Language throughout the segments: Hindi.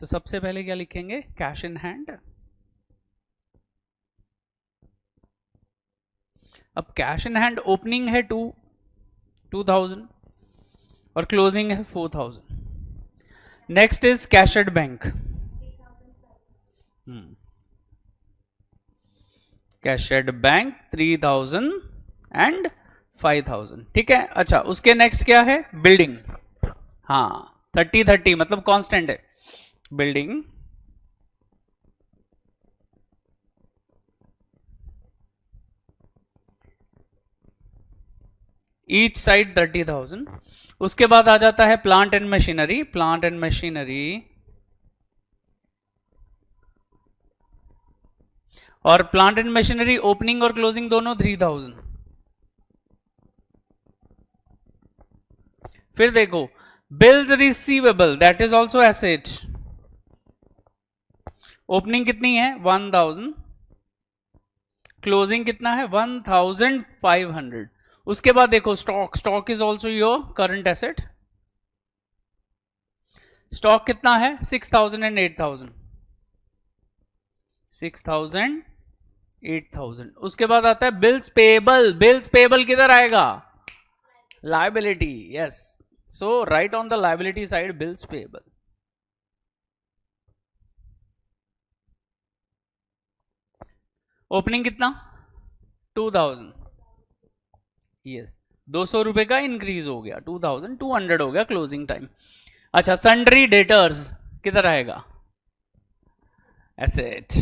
तो सबसे पहले क्या लिखेंगे, कैश इन हैंड। अब कैश इन हैंड ओपनिंग है 2000 और क्लोजिंग है 4000। Next is cash at bank. Cash at bank 3000 and 5000, ठीक है। अच्छा, उसके नेक्स्ट क्या है, बिल्डिंग। हाँ 30 मतलब कांस्टेंट है। Building each side 30,000। उसके बाद आ जाता है plant and machinery. Plant and machinery और प्लांट एंड मशीनरी ओपनिंग और क्लोजिंग दोनों 3000। फिर देखो bills receivable, that is also asset. Opening कितनी है 1000, क्लोजिंग कितना है 1500। उसके बाद देखो stock, stock is also your current asset. Stock कितना है 6000 एंड 8000, 6000 8000। उसके बाद आता है बिल्स पेबल। बिल्स पेबल किधर आएगा, liability, yes. So right on the liability side bills payable. Opening कितना 2000, यस। 200 रुपए का इंक्रीज हो गया, 2200 हो गया क्लोजिंग टाइम। अच्छा, सन्ड्री डेटर्स किधर आएगा, एसेट।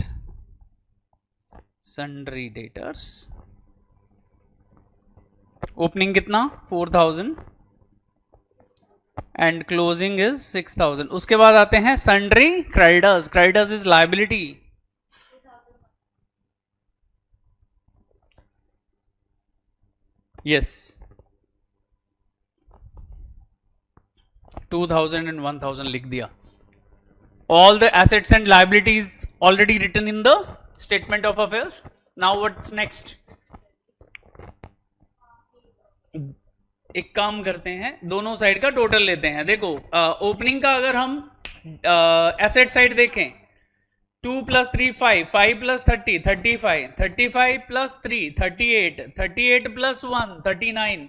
सन्ड्री डेटर्स ओपनिंग कितना 4000 एंड क्लोजिंग इज 6000। उसके बाद आते हैं sundry creditors. Creditors is liability. Yes, 2000 and 1000 लिख दिया। All the assets and liabilities already written in the statement of affairs. Now what's next? एक काम करते हैं, दोनों साइड का टोटल लेते हैं। देखो ओपनिंग का अगर हम एसेट साइड देखें 2 + 3 5, 5 + 30 35, 35 + 3 38, 38 + 1 39,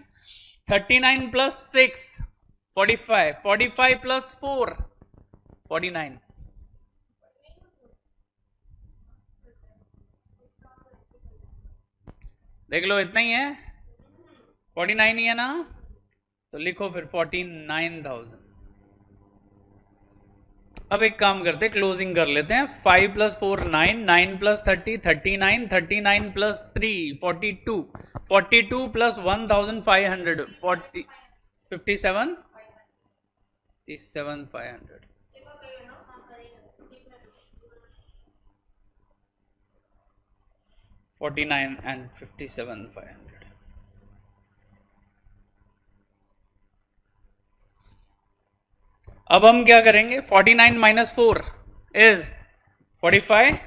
39 + 6 45, 45 + 4 49। देख लो इतना ही है, 49 ही है ना, तो लिखो फिर 49,000। अब एक काम करते हैं, क्लोजिंग कर लेते हैं। 5 + 4 9, 9 + 30 39, 39 + 3 42, 42 + 1500 40 57 500। $49 and $57,500। अब हम क्या करेंगे, 49 - 4 इज 45।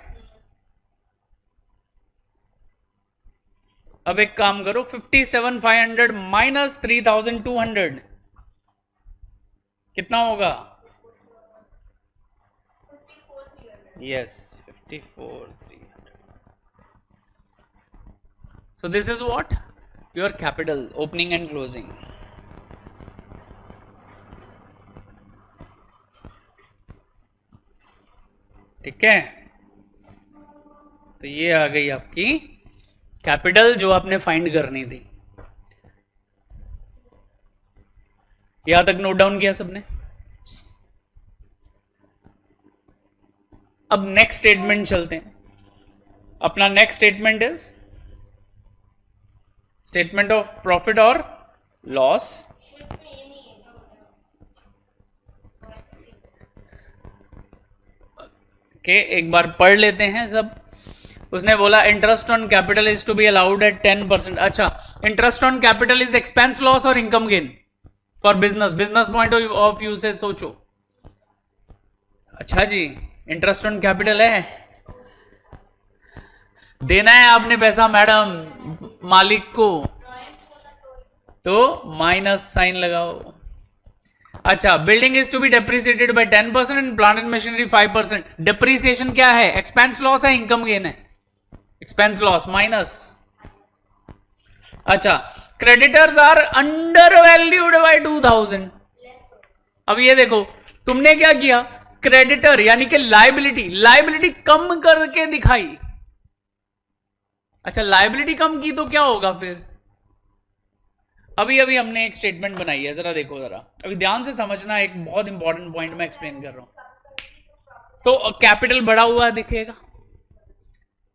अब एक काम करो, 57,500 - 3,200 कितना होगा, yes 54,300। So this is what your capital, opening and closing। ठीक है, तो ये आ गई आपकी कैपिटल जो आपने फाइंड करनी थी। यहां तक नोट डाउन किया सबने। अब नेक्स्ट स्टेटमेंट चलते हैं। अपना next statement is statement of profit और लॉस। के एक बार पढ़ लेते हैं सब। उसने बोला interest on capital is to be allowed at 10%। अच्छा, interest on capital is expense, loss और income gain for business. Business point of view से सोचो। अच्छा जी, इंटरेस्ट ऑन कैपिटल है, देना है आपने पैसा मैडम मालिक को, तो माइनस साइन लगाओ। अच्छा, building is to be depreciated by 10% and plant and machinery 5%। Depreciation क्या है? एक्सपेंस लॉस है, इनकम गेन है? Expense loss minus. अच्छा, creditors are undervalued by 2000। अब ये देखो, तुमने क्या किया, क्रेडिटर यानी कि लाइबिलिटी कम करके दिखाई। अच्छा, लाइबिलिटी कम की तो क्या होगा फिर? अभी हमने एक स्टेटमेंट बनाई है, जरा देखो, जरा अभी ध्यान से समझना, एक बहुत इंपॉर्टेंट पॉइंट मैं एक्सप्लेन कर रहा हूं। तो कैपिटल बढ़ा हुआ दिखेगा,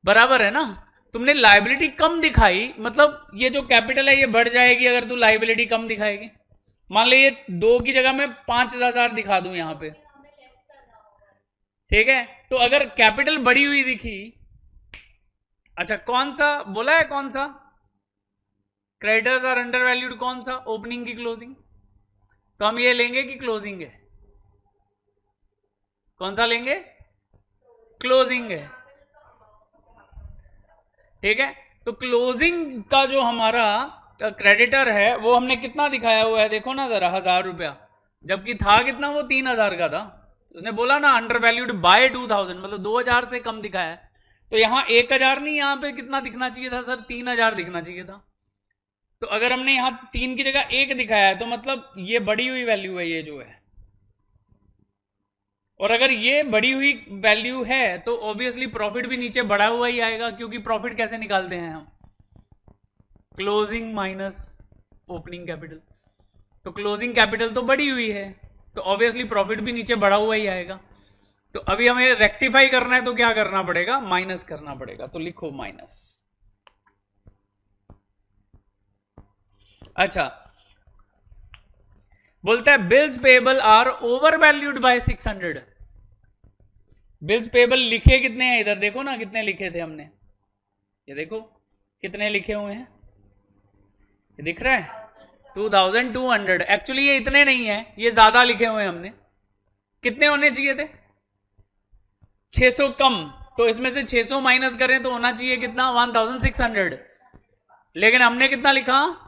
बराबर है ना? तुमने लाइबिलिटी कम दिखाई, मतलब ये जो कैपिटल है ये बढ़ जाएगी अगर तू लाइबिलिटी कम दिखाएगी। मान ली ये 2 की जगह मैं 5000 दिखा दूं यहां पे, ठीक है? तो अगर कैपिटल बढ़ी हुई दिखी, अच्छा कौन सा बोला है, कौन सा? क्रेडिटर्स आर अंडर वैल्यूड, कौन सा? ओपनिंग की क्लोजिंग। तो हम ये लेंगे कि क्लोजिंग है? कौन सा लेंगे? क्लोजिंग है, ठीक है? तो क्लोजिंग का जो हमारा क्रेडिटर है वो हमने कितना दिखाया हुआ है, देखो ना जरा, 1000 रुपया, जबकि था कितना, वो 3000 का था। उसने बोला ना अंडर वैल्यूड बाय 2000, मतलब 2000 से कम दिखाया है। तो यहां 1000 नहीं, यहां पे कितना दिखना चाहिए था सर? 3000 दिखना चाहिए था। तो अगर हमने यहां 3 की जगह 1 दिखाया है तो मतलब ये बढ़ी हुई वैल्यू है, ये जो है। और अगर ये बढ़ी हुई वैल्यू है तो ऑब्वियसली प्रॉफिट भी नीचे बढ़ा हुआ ही आएगा, क्योंकि प्रॉफिट कैसे निकालते हैं हम? Closing minus opening capital. तो क्लोजिंग कैपिटल तो बढ़ी हुई है, तो ऑब्वियसली प्रॉफिट भी नीचे बढ़ा हुआ ही आएगा। तो अभी हमें रेक्टिफाई करना है तो क्या करना पड़ेगा? माइनस करना पड़ेगा। तो लिखो माइनस। अच्छा, बोलता है bills payable are overvalued by 600। Bills payable लिखे कितने हैं इधर देखो ना, कितने लिखे थे हमने, ये देखो कितने लिखे हुए हैं, ये दिख रहा है 2200। एक्चुअली ये इतने नहीं है, ये ज्यादा लिखे हुए हैं हमने। कितने होने चाहिए थे? 600 कम। तो इसमें से 600 माइनस करें तो होना चाहिए कितना? 1600। लेकिन हमने कितना लिखा?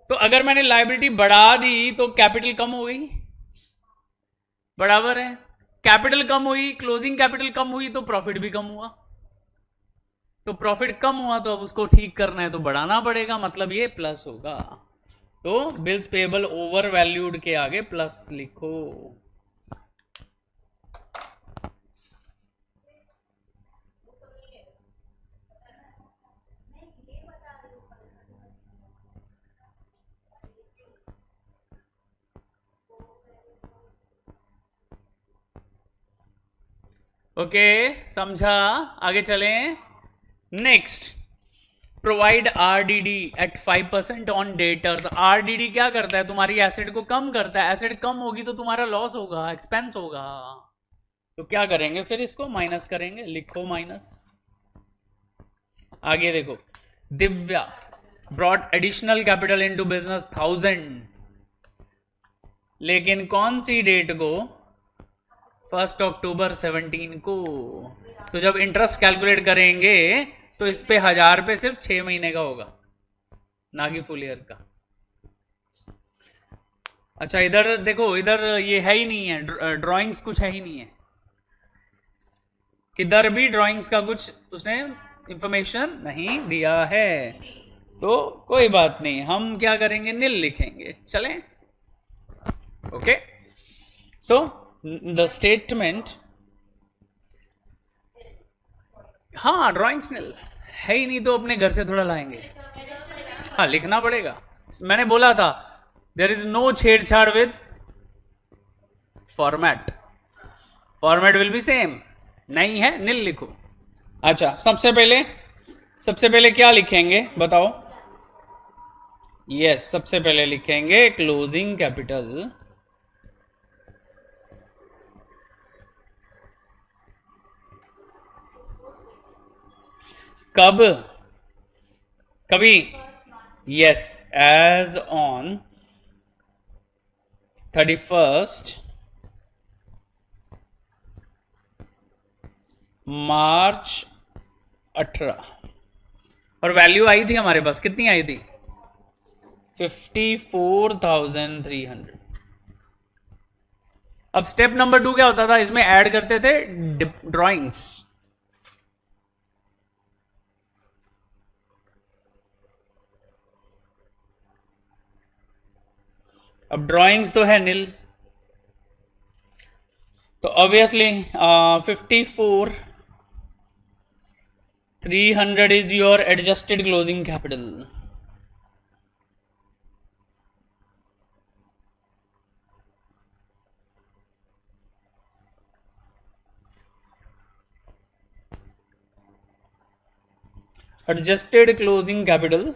तो अगर मैंने लायबिलिटी बढ़ा दी तो कैपिटल कम हो गई, बराबर है? कैपिटल कम हुई, क्लोजिंग कैपिटल कम हुई, तो प्रॉफिट भी कम हुआ। तो प्रॉफिट कम हुआ तो अब उसको ठीक करना है तो बढ़ाना पड़ेगा, मतलब ये प्लस होगा। तो बिल्स पेएबल ओवर वैल्यूड के आगे प्लस लिखो। ओके, समझा? आगे चलें। Next, provide RDD at 5% on debtors. RDD क्या करता है? तुम्हारी एसेट को कम करता है। एसेट कम होगी तो तुम्हारा लॉस होगा, एक्सपेंस होगा। तो क्या करेंगे फिर? इसको माइनस करेंगे, लिखो माइनस। आगे देखो, Divya brought additional capital into business 1000, लेकिन कौन सी डेट को? 1 अक्टूबर 17 को। तो जब इंटरेस्ट कैलकुलेट करेंगे तो इस पे 1000 पे सिर्फ 6 महीने का होगा, ना कि फुल ईयर का। अच्छा, इधर देखो, इधर ये है ही नहीं है, ड्राइंग्स कुछ है ही नहीं है। इधर भी ड्राइंग्स का कुछ उसने इंफॉर्मेशन नहीं दिया है, तो कोई बात नहीं, हम क्या करेंगे? नील लिखेंगे। चलें? ओके, सो द स्टेटमेंट, हाँ ड्राइंग्स नील है ही नहीं तो अपने घर से थोड़ा लाएंगे। हाँ, लिखना पड़ेगा। मैंने बोला था देयर इज नो छेड़छाड़ with format, format will be same. नहीं है, नील लिखो। अच्छा, सबसे पहले क्या लिखेंगे बताओ? यस, सबसे पहले लिखेंगे क्लोजिंग कैपिटल। कब? कभी? यस, एज ऑन 31 मार्च 18। और वैल्यू आई थी हमारे पास, कितनी आई थी? 54,300। अब स्टेप नंबर 2 क्या होता था, इसमें ऐड करते थे ड्रॉइंग्स। अब ड्रॉइंग्स तो है नील, तो obviously 54 300 is your adjusted closing capital. Adjusted closing capital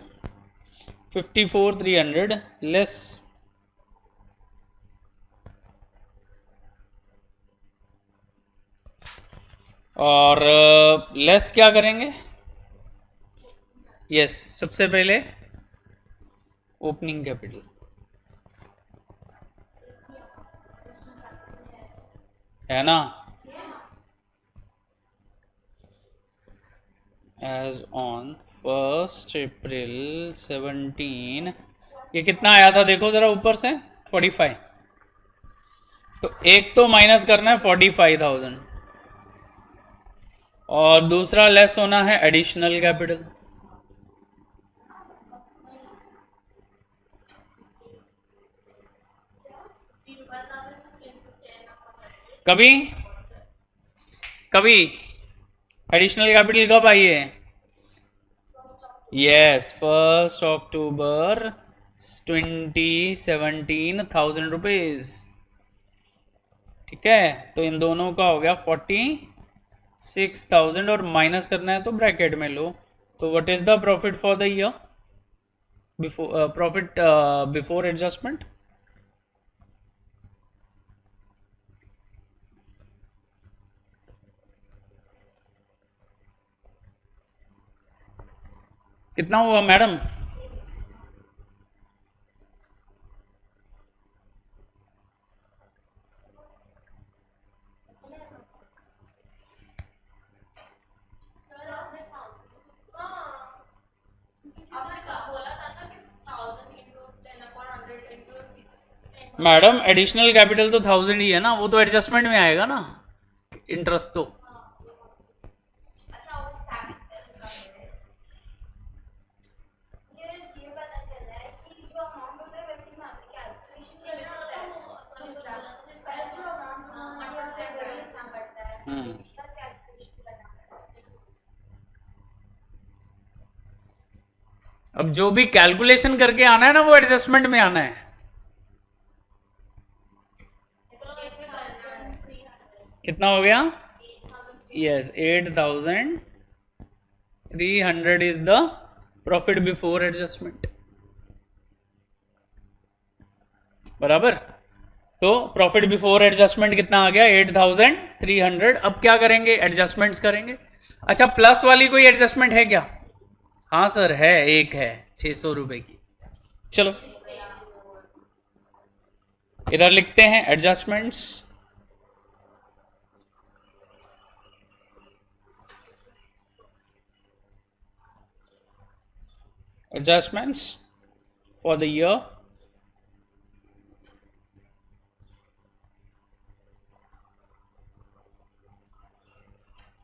54 300 less और लेस क्या करेंगे, यस सबसे पहले ओपनिंग कैपिटल है ना, एज ऑन 1 अप्रैल 17 ये कितना आया था देखो जरा ऊपर से 45, तो एक तो माइनस करना है 45,000 और दूसरा लेस होना है एडिशनल कैपिटल। कभी कभी एडिशनल कैपिटल कब आई है, यस 1 अक्टूबर 2017 1000 रुपीज, ठीक है। तो इन दोनों का हो गया 46,000 और माइनस करना है तो ब्रैकेट में लो, तो what is the profit for the year before profit before adjustment, कितना हुआ मैडम, मैडम एडिशनल कैपिटल तो 1000 ही है ना, वो तो एडजस्टमेंट में आएगा ना, इंटरेस्ट तो अब जो भी कैलकुलेशन करके आना है ना वो एडजस्टमेंट में आना है। कितना हो गया, yes 8,300 is the profit before adjustment, बराबर। तो प्रॉफिट बिफोर एडजस्टमेंट कितना आ गया 8,300। अब क्या करेंगे, एडजस्टमेंट्स करेंगे। अच्छा प्लस वाली कोई एडजस्टमेंट है क्या, हाँ सर है, एक है 600 रुपए की, चलो इधर लिखते हैं adjustments, adjustments for the year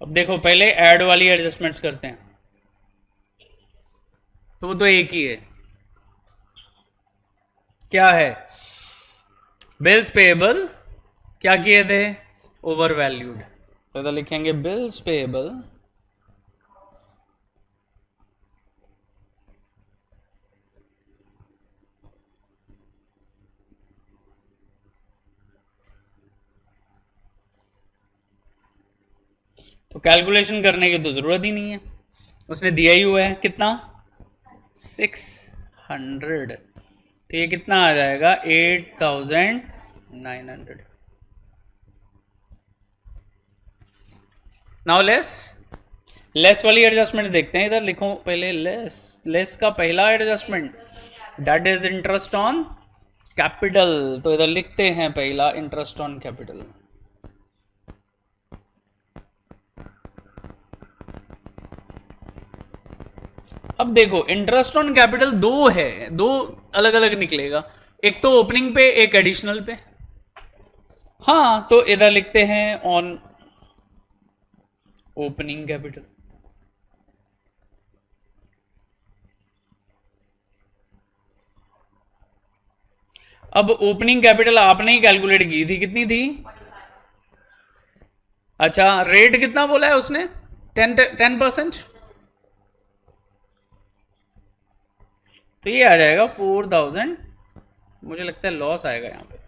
अब देखो पहले ऐड वाली एडजस्टमेंट्स करते हैं, तो वो तो एक ही है, क्या है बिल्स पेएबल क्या किए थे ओवर वैल्यूड, तो इधर लिखेंगे बिल्स पेएबल तो कैलकुलेशन करने की तो जरूरत ही नहीं है, उसने दिया ही हुआ है कितना 600, तो ये कितना आ जाएगा 8,900। नाउ लेस वाली एडजस्टमेंट देखते हैं, इधर लिखो पहले लेस का पहला adjustment that is interest on capital, तो इधर लिखते हैं पहला इंटरेस्ट ऑन कैपिटल। अब देखो इंटरेस्ट ऑन कैपिटल दो है, दो अलग अलग निकलेगा, एक तो ओपनिंग पे एक एडिशनल पे। हाँ, तो इधर लिखते हैं ऑन ओपनिंग कैपिटल। अब ओपनिंग कैपिटल आपने ही कैलकुलेट की थी, कितनी थी? अच्छा, रेट कितना बोला है उसने? 10%। तो ये आ जाएगा 4000। मुझे लगता है लॉस आएगा यहाँ पे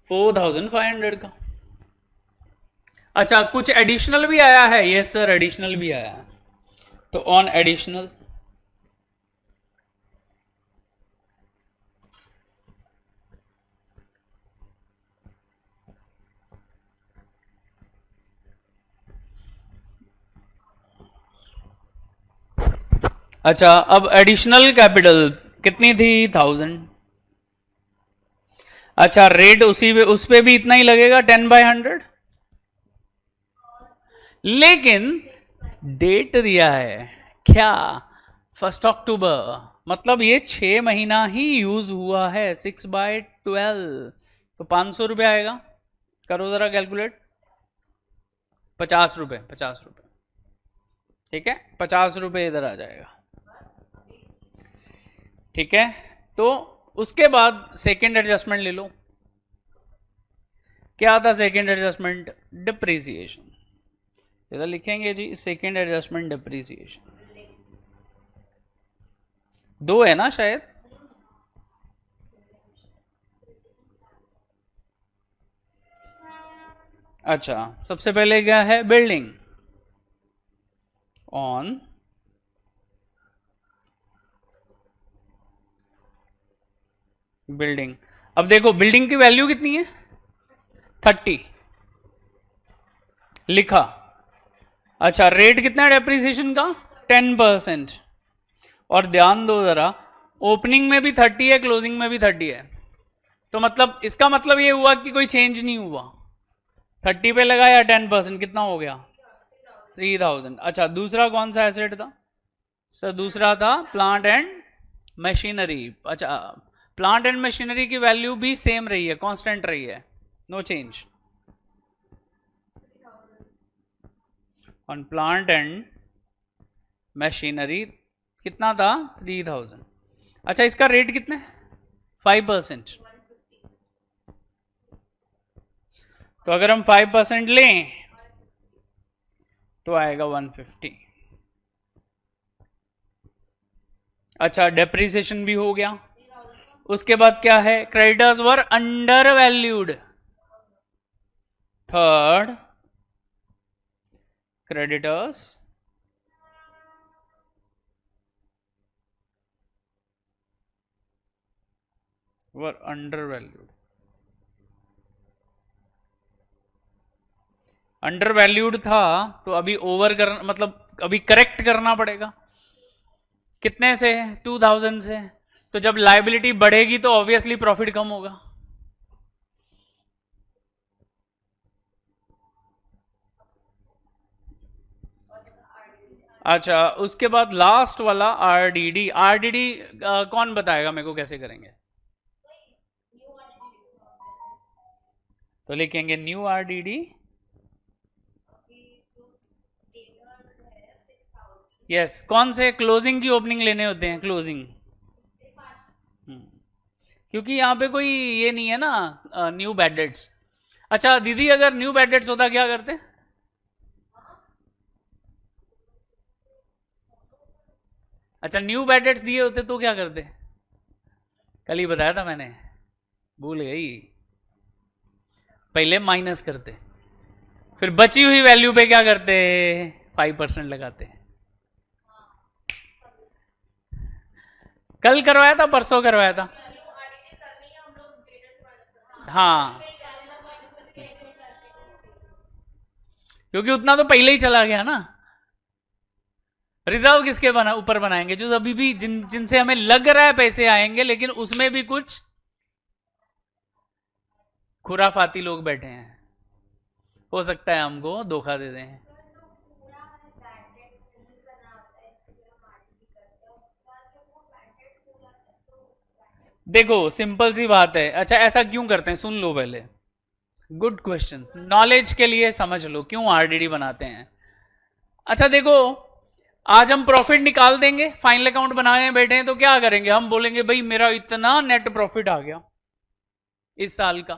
4500 का। अच्छा, कुछ एडिशनल भी आया है? यस सर, एडिशनल भी आया है। तो ऑन एडिशनल अच्छा, अब एडिशनल कैपिटल कितनी थी? 1000। अच्छा, रेट उस पे भी इतना ही लगेगा, 10/100। लेकिन डेट दिया है क्या? 1 अक्टूबर। मतलब ये 6 महीना ही यूज हुआ है, 6/12। तो 500 रुपये आएगा। करो जरा कैलकुलेट। 50 रुपये, 50 रुपये। ठीक है, 50 रुपये इधर आ जाएगा। ठीक है, तो उसके बाद सेकेंड एडजस्टमेंट ले लो। क्या था सेकेंड एडजस्टमेंट? डिप्रिसिएशन। इधर लिखेंगे जी सेकेंड एडजस्टमेंट डिप्रिसिएशन। 2 है ना शायद? अच्छा, सबसे पहले क्या है? Building on building. अब देखो बिल्डिंग की वैल्यू कितनी है? 30 लिखा। अच्छा, रेट कितना है डेप्रिसिएशन का? 10%। और ध्यान दो जरा, ओपनिंग में भी 30 है, क्लोजिंग में भी 30 है। तो मतलब इसका मतलब ये हुआ कि कोई चेंज नहीं हुआ। 30 पे लगाया 10%, कितना हो गया? 3000। अच्छा, दूसरा कौन सा एसेट था सर? दूसरा था प्लांट एंड मशीनरी। अच्छा, प्लांट एंड मशीनरी की वैल्यू भी सेम रही है, कांस्टेंट रही है, no change on plant and machinery. कितना था? 3000। अच्छा, इसका रेट कितना है? 5%। तो अगर हम 5% लें तो आएगा 150। अच्छा, डेप्रिसिएशन भी हो गया। उसके बाद क्या है? क्रेडिटर्स वर अंडर वैल्यूड। थर्ड, क्रेडिटर्स वर अंडर वैल्यूड। अंडर वैल्यूड था तो अभी ओवर कर, मतलब अभी करेक्ट करना पड़ेगा। कितने से? 2000 से। तो जब लाइबिलिटी बढ़ेगी तो ऑब्वियसली प्रॉफिट कम होगा। अच्छा, उसके बाद लास्ट वाला आरडीडी। आरडीडी कौन बताएगा मेरे को कैसे करेंगे? तो लिखेंगे न्यू आरडीडी। यस, कौन से? क्लोजिंग की ओपनिंग लेने होते हैं, क्लोजिंग। क्योंकि यहाँ पे कोई ये नहीं है ना, न्यू बैड डेट्स। अच्छा दीदी, अगर न्यू बैड डेट्स होता क्या करते? अच्छा, न्यू बैड डेट्स दिए होते तो क्या करते? कल ही बताया था मैंने, भूल गई। पहले माइनस करते, फिर बची हुई वैल्यू पे क्या करते? 5% लगाते। कल करवाया था, परसों करवाया था। हाँ, क्योंकि उतना तो पहले ही चला गया ना। रिजर्व किसके ऊपर बनाएंगे? जो अभी भी जिनसे हमें लग रहा है पैसे आएंगे, लेकिन उसमें भी कुछ खुराफाती लोग बैठे हैं, हो सकता है हमको धोखा दे दें। देखो सिंपल सी बात है। अच्छा, ऐसा क्यों करते हैं? सुन लो पहले। गुड क्वेश्चन, नॉलेज के लिए समझ लो क्यों आरडीडी बनाते हैं। अच्छा देखो, आज हम प्रॉफिट निकाल देंगे, फाइनल अकाउंट बनाने बैठे हैं तो क्या करेंगे, हम बोलेंगे भाई मेरा इतना नेट प्रॉफिट आ गया इस साल का,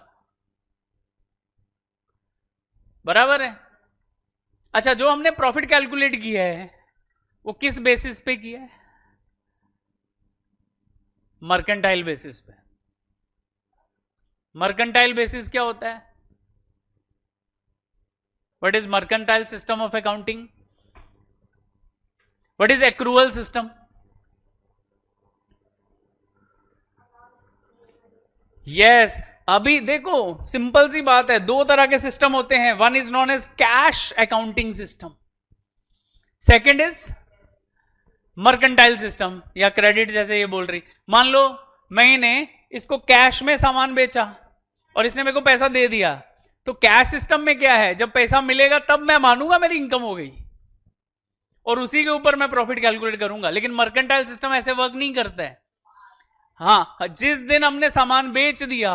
बराबर है। अच्छा, जो हमने प्रॉफिट कैलकुलेट किया है वो किस बेसिस पे किया है? मर्केंटाइल बेसिस पे। मर्केंटाइल बेसिस क्या होता है? What is mercantile system of accounting? What is accrual system? Yes, अभी देखो सिंपल सी बात है, दो तरह के सिस्टम होते हैं, one is known as cash accounting system, second is mercantile system या क्रेडिट, जैसे ये बोल रही। मान लो मैंने इसको कैश में सामान बेचा और इसने मेरे को पैसा दे दिया, तो कैश सिस्टम में क्या है, जब पैसा मिलेगा तब मैं मानूंगा मेरी इनकम हो गई और उसी के ऊपर मैं प्रॉफिट कैलकुलेट करूंगा। लेकिन मर्केंटाइल सिस्टम ऐसे वर्क नहीं करता है। हाँ, जिस दिन हमने सामान बेच दिया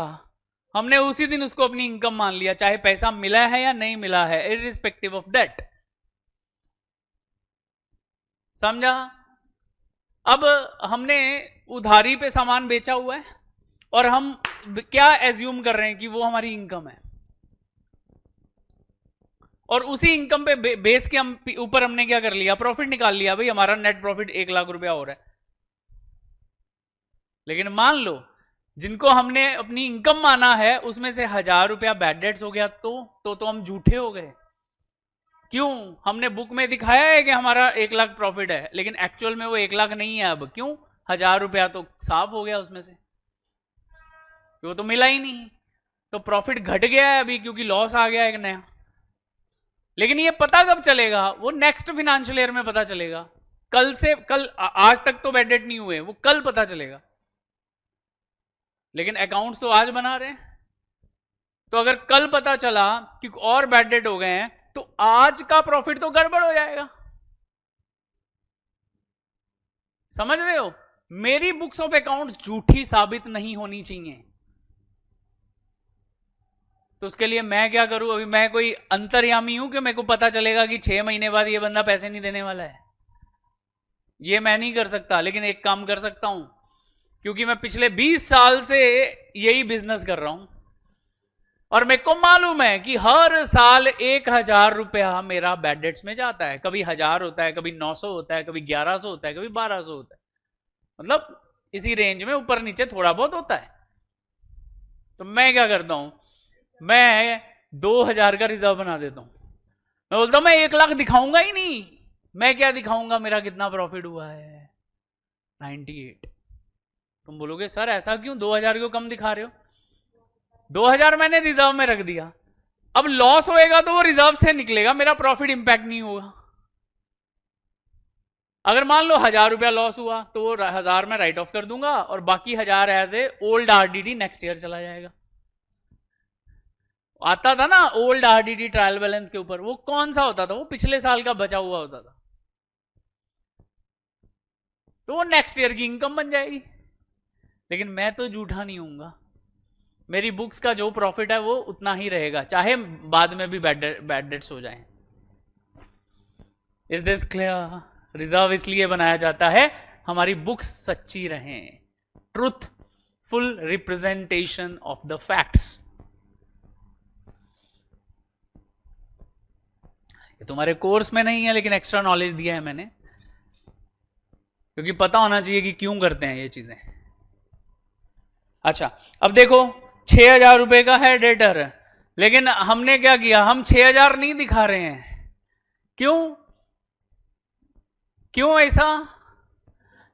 हमने उसी दिन उसको अपनी इनकम मान लिया, चाहे पैसा मिला है या नहीं मिला है, इररिस्पेक्टिव ऑफ दैट। समझा? अब हमने उधारी पे सामान बेचा हुआ है और हम क्या एज्यूम कर रहे हैं कि वो हमारी इनकम है, और उसी इनकम पे बेस के हम ऊपर हमने क्या कर लिया, प्रॉफिट निकाल लिया, भाई हमारा नेट प्रॉफिट 1 लाख रुपया हो रहा है। लेकिन मान लो जिनको हमने अपनी इनकम माना है उसमें से 1000 रुपया बैड डेट्स हो गया, तो हम झूठे हो गए। क्यों? हमने बुक में दिखाया है कि हमारा 1 लाख प्रॉफिट है, लेकिन एक्चुअल में वो 1 लाख नहीं है। अब क्यों? 1000 रुपया तो साफ हो गया उसमें से, वो तो मिला ही नहीं, तो प्रॉफिट घट गया है अभी, क्योंकि लॉस आ गया एक नया। लेकिन ये पता कब चलेगा? वो नेक्स्ट फाइनेंशियल ईयर में पता चलेगा। कल से कल, आज तक तो बैड डेट नहीं हुए, वो कल पता चलेगा। लेकिन अकाउंट्स तो आज बना रहे हैं, तो अगर कल पता चला कि और बैड डेट हो गए हैं तो आज का प्रॉफिट तो गड़बड़ हो जाएगा। समझ रहे हो? मेरी बुक्स ऑफ अकाउंट्स झूठी साबित नहीं होनी चाहिए। तो उसके लिए मैं क्या करूं? अभी मैं कोई अंतर्यामी हूं कि मेरे को पता चलेगा कि 6 महीने बाद ये बंदा पैसे नहीं देने वाला है? ये मैं नहीं कर सकता। लेकिन एक काम कर सकता हूं, क्योंकि मैं पिछले 20 साल से यही बिजनेस कर रहा हूं और मेरे को मालूम है कि हर साल 1000 रुपया मेरा बैड डेट्स में जाता है। कभी 1000 होता है, कभी 900 होता है, कभी 1100 होता है, कभी 1200 होता है, मतलब इसी रेंज में ऊपर नीचे थोड़ा बहुत होता है। तो मैं क्या करता हूं, मैं 2000 का रिजर्व बना देता हूं। मैं बोलता हूं मैं 1 लाख दिखाऊंगा ही नहीं। मैं क्या दिखाऊंगा, मेरा कितना प्रॉफिट हुआ है, 98। तुम बोलोगे सर ऐसा क्यों, 2000 क्यों कम दिखा रहे हो? 2000 मैंने रिजर्व में रख दिया, अब लॉस होएगा तो वो रिजर्व से निकलेगा, मेरा प्रॉफिट इंपैक्ट नहीं होगा। अगर मान लो 1000 रुपया लॉस हुआ तो वो 1000 में राइट ऑफ कर दूंगा और बाकी 1000 as a old RDD next year चला जाएगा। आता था ना ओल्ड आरडीडी ट्रायल बैलेंस के ऊपर, वो कौन सा होता था? वो पिछले साल का बचा हुआ होता था, तो वो नेक्स्ट ईयर की इनकम बन जाएगी। लेकिन मैं तो झूठा नहीं हूंगा, मेरी बुक्स का जो प्रॉफिट है वो उतना ही रहेगा, चाहे बाद में भी बैड डेट्स हो जाएं। Is this clear? रिजर्व इसलिए बनाया जाता है हमारी बुक्स सच्ची रहें, truthful representation of the facts. ये तुम्हारे कोर्स में नहीं है, लेकिन एक्स्ट्रा नॉलेज दिया है मैंने, क्योंकि पता होना चाहिए कि क्यों करते हैं ये चीजें। अच्छा, अब देखो 6000 रुपए का है डेटर, लेकिन हमने क्या किया, हम 6000 नहीं दिखा रहे हैं। क्यों? क्यों ऐसा?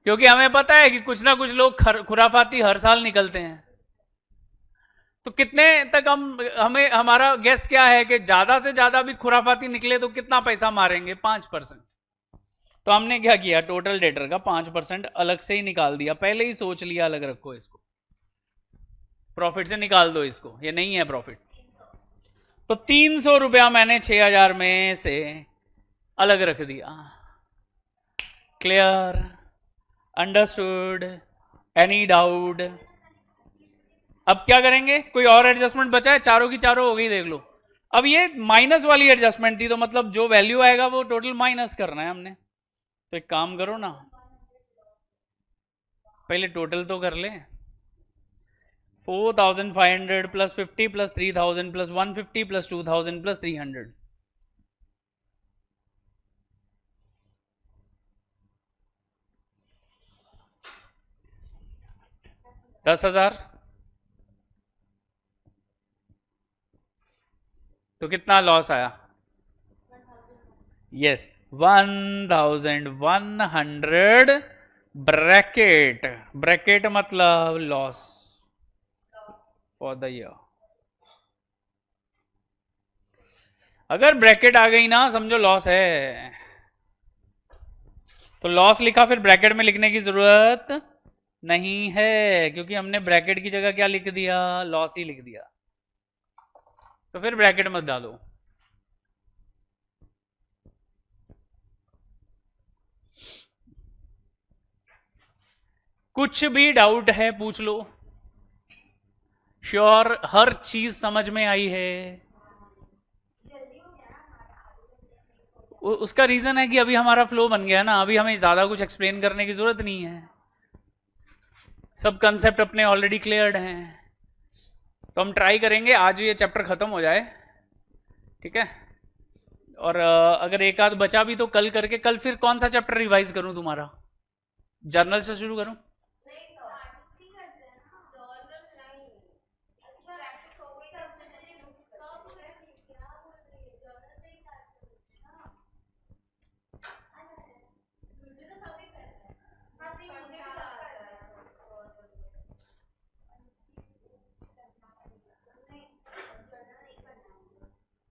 क्योंकि हमें पता है कि कुछ ना कुछ लोग खुराफाती हर साल निकलते हैं। तो कितने तक हमें हमारा गेस क्या है कि ज्यादा से ज्यादा भी खुराफाती निकले तो कितना पैसा मारेंगे? 5%। तो हमने क्या किया, टोटल डेटर का 5% अलग से ही निकाल दिया, पहले ही सोच लिया अलग रखो इसको, प्रॉफिट से निकाल दो इसको, ये नहीं है प्रॉफिट। तो 300 रुपया मैंने 6000 में से अलग रख दिया। क्लियर? अंडरस्टूड? Any doubt? अब क्या करेंगे, कोई और एडजस्टमेंट बचा है? चारों की चारों हो गई, देख लो। अब ये माइनस वाली एडजस्टमेंट थी, तो मतलब जो वैल्यू आएगा वो टोटल माइनस करना है हमने। तो एक काम करो ना, पहले टोटल तो कर ले। 4500 plus 50 plus 3000 plus 150 plus 2000 plus 300। 10,000। तो कितना लॉस आया? Yes, 1100 bracket. ब्रैकेट मतलब लॉस फॉर द ईयर। अगर ब्रैकेट आ गई ना, समझो लॉस है। तो लॉस लिखा, फिर ब्रैकेट में लिखने की जरूरत नहीं है, क्योंकि हमने ब्रैकेट की जगह क्या लिख दिया? लॉस ही लिख दिया। तो फिर ब्रैकेट मत डालो। कुछ भी डाउट है पूछ लो। श्योर हर चीज समझ में आई है? उसका रीजन है कि अभी हमारा फ्लो बन गया ना, अभी हमें ज्यादा कुछ एक्सप्लेन करने की जरूरत नहीं है, सब कंसेप्ट अपने ऑलरेडी क्लियर्ड हैं। तो हम ट्राई करेंगे आज ये चैप्टर खत्म हो जाए, ठीक है? और अगर एक आध बचा भी तो कल करके, कल फिर कौन सा चैप्टर रिवाइज करूं तुम्हारा? जर्नल से शुरू करूं?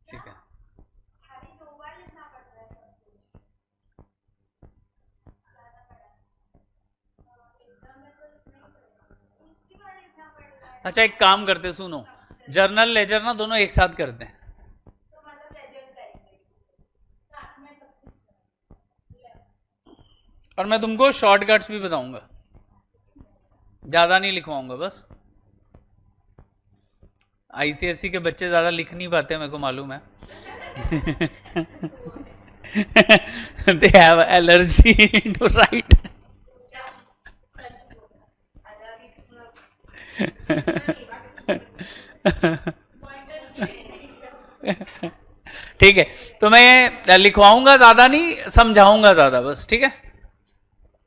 ठीक है, अच्छा एक काम करते, सुनो, जर्नल लेजर ना दोनों एक साथ करते हैं। और मैं तुमको शॉर्टकट्स भी बताऊंगा, ज्यादा नहीं लिखवाऊंगा बस। आईसीएसई के बच्चे ज्यादा लिख नहीं पाते, मेरे को मालूम है। They have allergy to write. ठीक है, तो मैं लिखवाऊंगा ज्यादा नहीं, समझाऊंगा ज्यादा बस, ठीक है?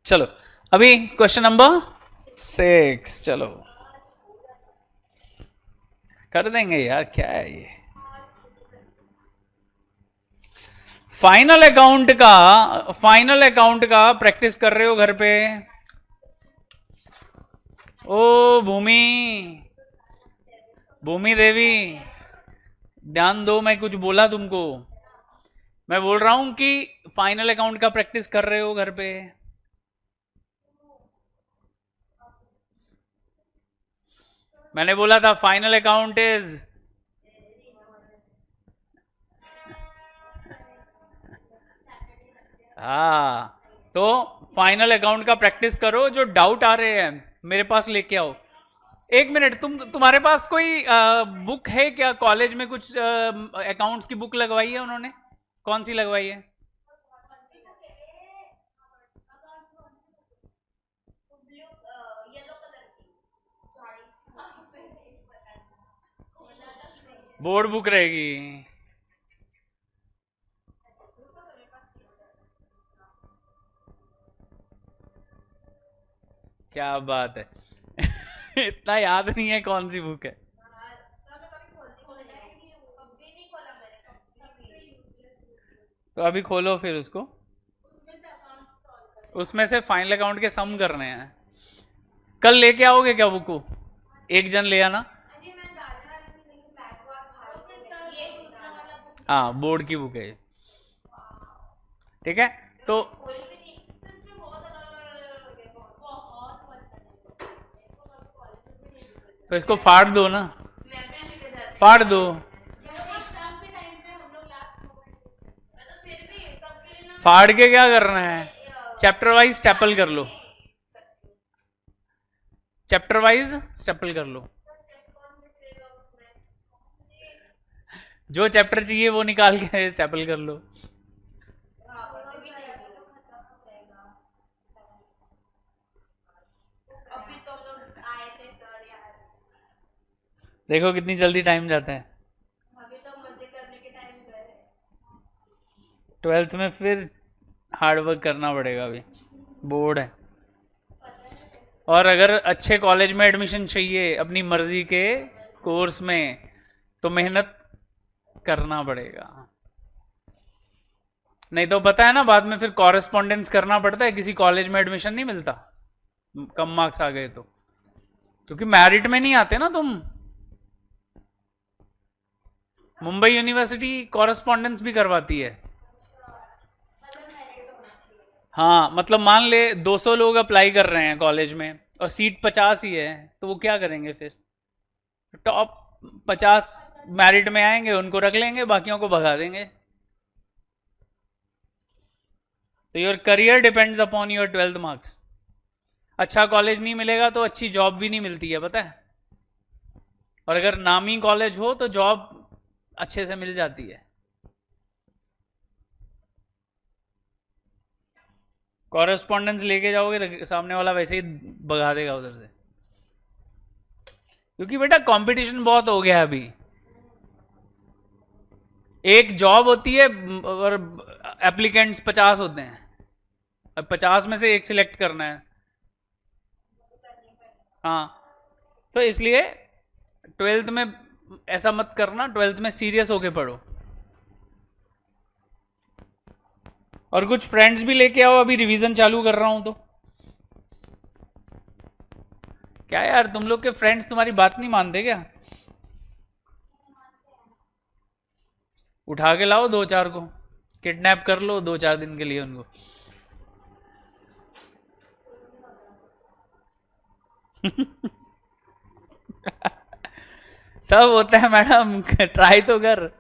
चलो अभी क्वेश्चन नंबर 6, चलो कर देंगे यार, क्या है ये? फाइनल अकाउंट का प्रैक्टिस कर रहे हो घर पे? ओ भूमि देवी, ध्यान दो, मैं कुछ बोला तुमको? मैं बोल रहा हूं कि फाइनल अकाउंट का प्रैक्टिस कर रहे हो घर पे? मैंने बोला था फाइनल अकाउंट इज, हाँ, तो फाइनल अकाउंट का प्रैक्टिस करो। जो डाउट आ रहे हैं मेरे पास लेके आओ। एक मिनट, तुम्हारे पास कोई बुक है क्या? कॉलेज में कुछ अकाउंट्स की बुक लगवाई है उन्होंने? कौन सी लगवाई है? बोर्ड बुक रहेगी? क्या बात है। इतना याद नहीं है कौन सी बुक है? तो अभी खोलो फिर उसको, उसमें से फाइनल अकाउंट के सम करने हैं। कल लेके आओगे क्या बुक को? एक जन ले आना। हाँ, बोर्ड की बुक है, ठीक है? तो इसको फाड़ दो ना, फाड़ दो। फाड़ के क्या करना है? चैप्टर वाइज स्टेपल कर लो, चैप्टर वाइज स्टेपल कर लो। जो चैप्टर चाहिए वो निकाल के स्टेपल कर लो। देखो कितनी जल्दी टाइम जाता है। 12th में फिर हार्ड वर्क करना पड़ेगा, अभी बोर्ड है। और अगर अच्छे कॉलेज में एडमिशन चाहिए अपनी मर्जी के कोर्स में तो मेहनत करना पड़ेगा। नहीं तो पता है ना, बाद में फिर कॉरेस्पॉन्डेंस करना पड़ता है, किसी कॉलेज में एडमिशन नहीं मिलता कम मार्क्स आ गए तो, क्योंकि मैरिट में नहीं आते ना तुम। मुंबई यूनिवर्सिटी कॉरेस्पॉन्डेंस भी करवाती है। हाँ, मतलब मान ले 200 लोग अप्लाई कर रहे हैं कॉलेज में और सीट 50 ही है, तो वो क्या करेंगे फिर? टॉप 50 मैरिट में आएंगे, उनको रख लेंगे, बाकियों को भगा देंगे। तो your career depends upon your 12th marks. अच्छा कॉलेज नहीं मिलेगा तो अच्छी जॉब भी नहीं मिलती है, पता है। और अगर नामी कॉलेज हो तो जॉब अच्छे से मिल जाती है। कॉरेस्पॉन्डेंस लेके जाओगे सामने वाला वैसे ही भगा देगा उधर से, क्योंकि बेटा कंपटीशन बहुत हो गया है अभी। एक जॉब होती है और एप्लीकेंट्स 50 होते हैं, अब 50 में से एक सिलेक्ट करना है। हाँ, तो इसलिए 12th में ऐसा मत करना, 12th में सीरियस होके पढ़ो। और कुछ फ्रेंड्स भी लेके आओ, अभी रिवीजन चालू कर रहा हूं तो। क्या यार, तुम लोग के फ्रेंड्स तुम्हारी बात नहीं मानते क्या? उठा के लाओ 2-4 को, किडनैप कर लो 2-4 दिन के लिए उनको। सब होता है मैडम, ट्राई तो कर।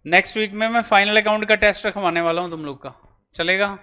नेक्स्ट वीक में मैं फाइनल अकाउंट का टेस्ट रखवाने वाला हूं तुम लोग का, चलेगा?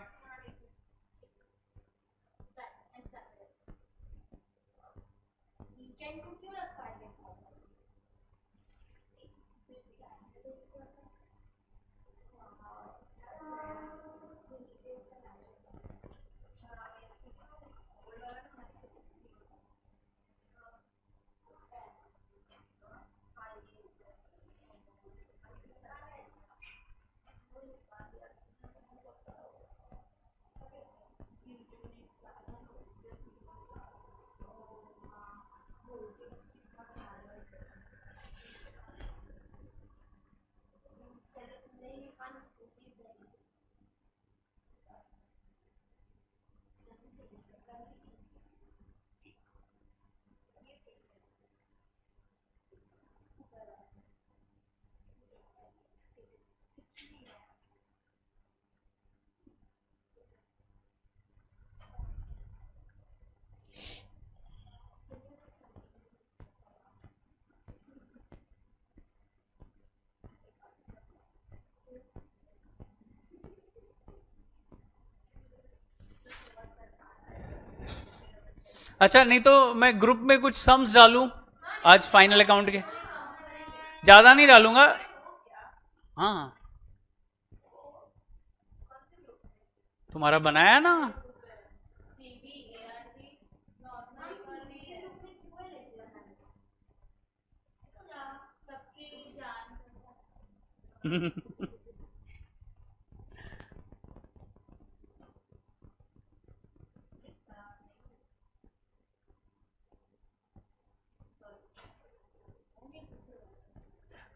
अच्छा, नहीं तो मैं ग्रुप में कुछ सम्स डालूं आज फाइनल अकाउंट के? ज्यादा नहीं डालूंगा। हाँ, तुम्हारा बनाया ना।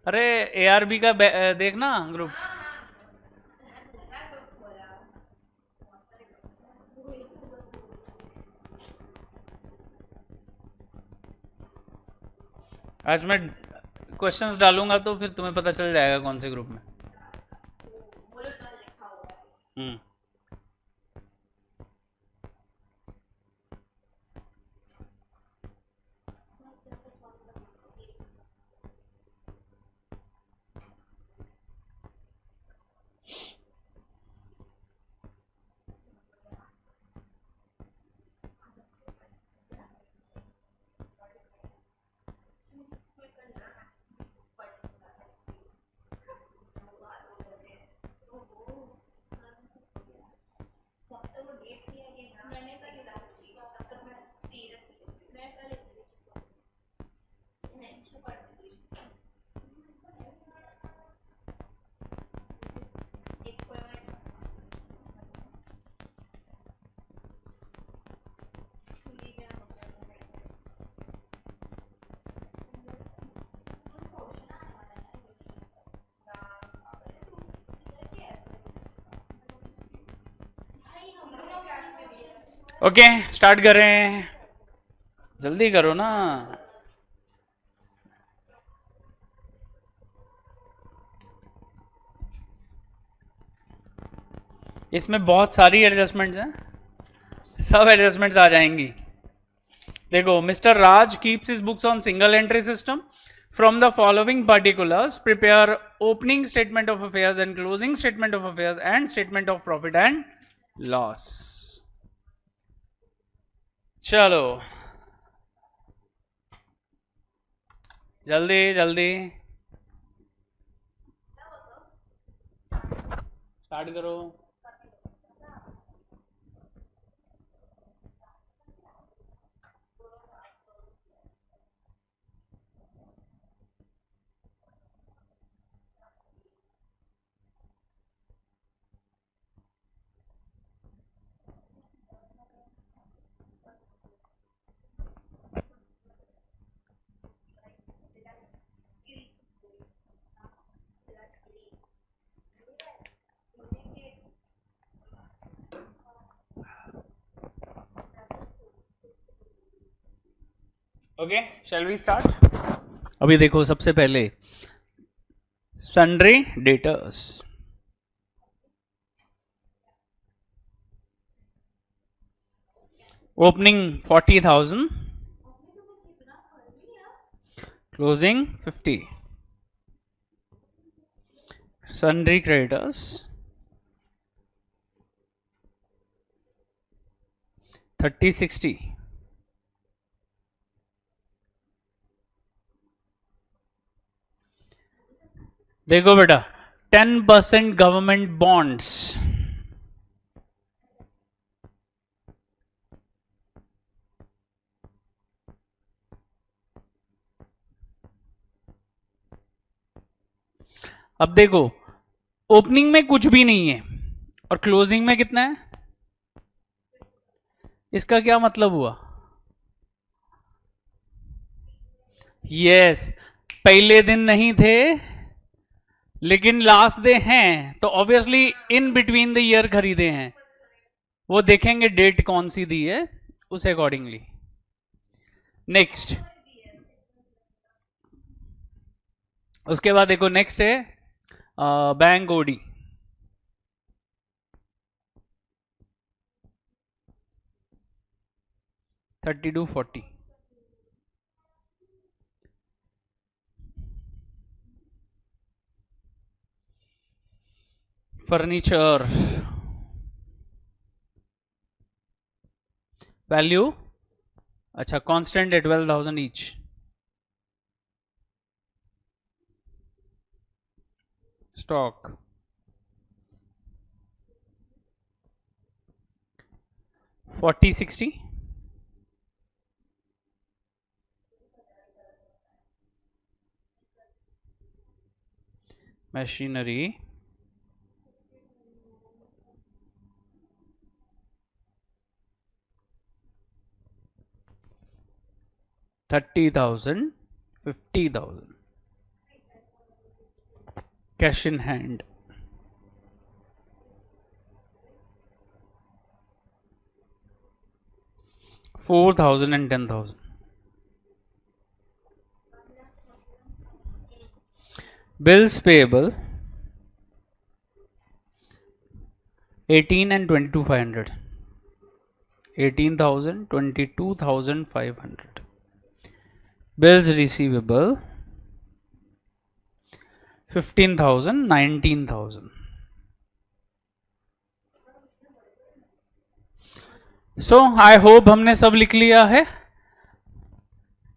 अरे ARB का देखना ग्रुप। आज मैं क्वेश्चंस डालूंगा तो फिर तुम्हें पता चल जाएगा कौन से ग्रुप में। हम्म। ओके स्टार्ट कर रहे हैं, जल्दी करो ना। इसमें बहुत सारी एडजस्टमेंट्स हैं, सब एडजस्टमेंट्स आ जाएंगी। देखो, Mister Raj keeps his books on single entry system. From the following particulars prepare opening statement of affairs and closing statement of affairs and statement of profit and loss. चलो जल्दी जल्दी स्टार्ट करो। Okay shall we start. अभी देखो, सबसे पहले sundry debtors, opening 40,000, closing 50। Sundry creditors 30-60, देखो बेटा 10% गवर्नमेंट बॉन्ड्स, अब देखो ओपनिंग में कुछ भी नहीं है और क्लोजिंग में कितना है, इसका क्या मतलब हुआ? यस, पहले दिन नहीं थे लेकिन लास्ट डे हैं, तो obviously in between the year खरीदे हैं। वो देखेंगे डेट कौन सी दी है उस अकॉर्डिंगली। नेक्स्ट, उसके बाद देखो नेक्स्ट है बैंक ओडी, $32.40। फर्नीचर वैल्यू अच्छा कांस्टेंट है 12,000 each. Stock 40-60, machinery 30,000, 50,000, cash in hand 4,000 and 10,000। Bills payable 18 and 22,500, 18,000, 22,500। Bills receivable 15,000, 19,000। So I hope हमने सब लिख लिया है।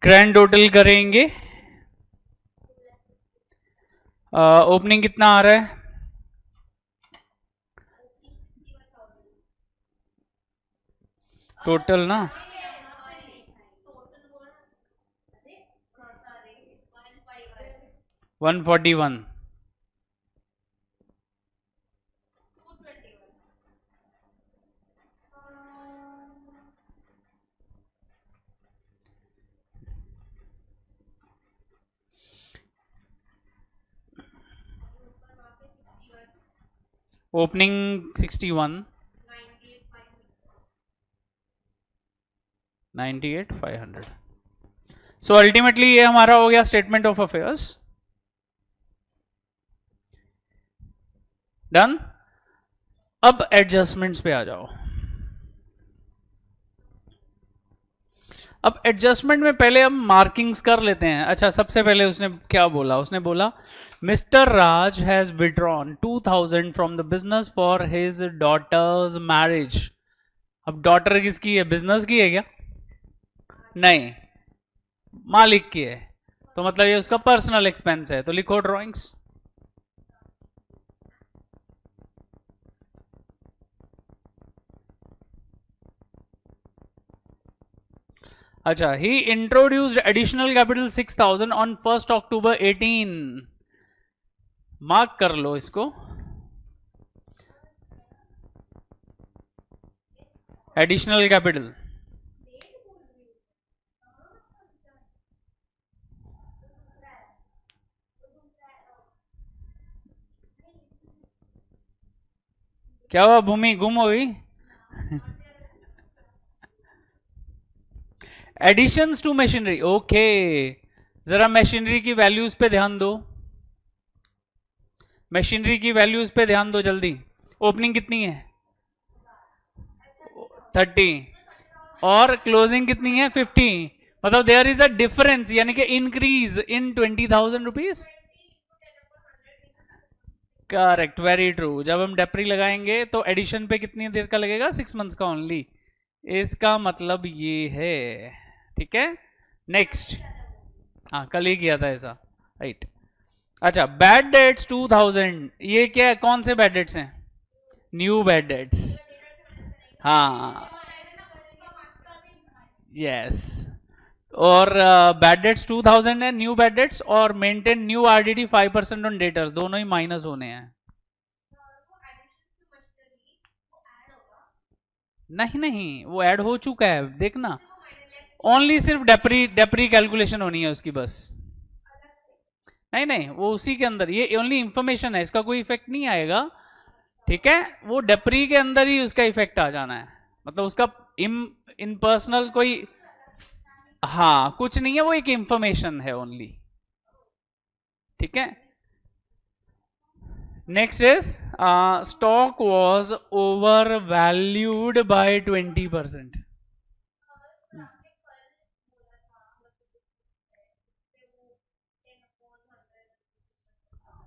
ग्रैंड टोटल करेंगे। ओपनिंग कितना आ रहा है? टोटल ना 141, ओपनिंग 61, 98,500। सो अल्टीमेटली ये हमारा हो गया स्टेटमेंट ऑफ अफेयर्स। डन। अब एडजस्टमेंट्स पे आ जाओ। अब एडजस्टमेंट में पहले हम मार्किंग्स कर लेते हैं। अच्छा, सबसे पहले उसने क्या बोला? उसने बोला Mister Raj has withdrawn 2,000 from the business for his daughter's marriage. अब डॉटर किसकी है? बिजनेस की है क्या? नहीं, मालिक की है, तो मतलब ये उसका पर्सनल एक्सपेंस है, तो लिखो ड्रॉइंग्स। अच्छा, he introduced additional capital 6,000 on 1 October 18। Mark कर लो इसको। एडिशनल कैपिटल क्या हुआ? भूमि गुम हो गई? Additions to machinery, okay. जरा मशीनरी की वैल्यूज पे ध्यान दो, मशीनरी की वैल्यूज पे ध्यान दो जल्दी। ओपनिंग कितनी है? 30 और क्लोजिंग कितनी है? 50। मतलब देयर इज अ डिफरेंस, यानी कि increase in 20,000 rupees. Correct, very true. जब हम डेप्री लगाएंगे तो एडिशन पे कितनी देर का लगेगा? 6 मंथ्स का ओनली। इसका मतलब ये है, ठीक है। नेक्स्ट, हाँ कल ही किया था ऐसा, राइट। अच्छा, बैड डेट्स 2,000, ये क्या है? कौन से बैड डेट्स हैं? न्यू बैड डेट्स, हाँ, यस। और बैड डेट्स 2,000 है, न्यू बैड डेट्स, और maintain new RDD 5% on debtors, दोनों ही माइनस होने हैं। नहीं नहीं, वो ऐड हो चुका है, देखना। ओनली सिर्फ डेप्री डेप्री कैलकुलेशन होनी है उसकी बस। नहीं नहीं, वो उसी के अंदर, ये ओनली इंफॉर्मेशन है, इसका कोई इफेक्ट नहीं आएगा, ठीक है। वो डेप्री के अंदर ही उसका इफेक्ट आ जाना है, मतलब उसका इन पर्सनल कोई, हाँ कुछ नहीं है, वो एक इंफॉर्मेशन है ओनली, ठीक है। Next is stock was over valued bye 20%।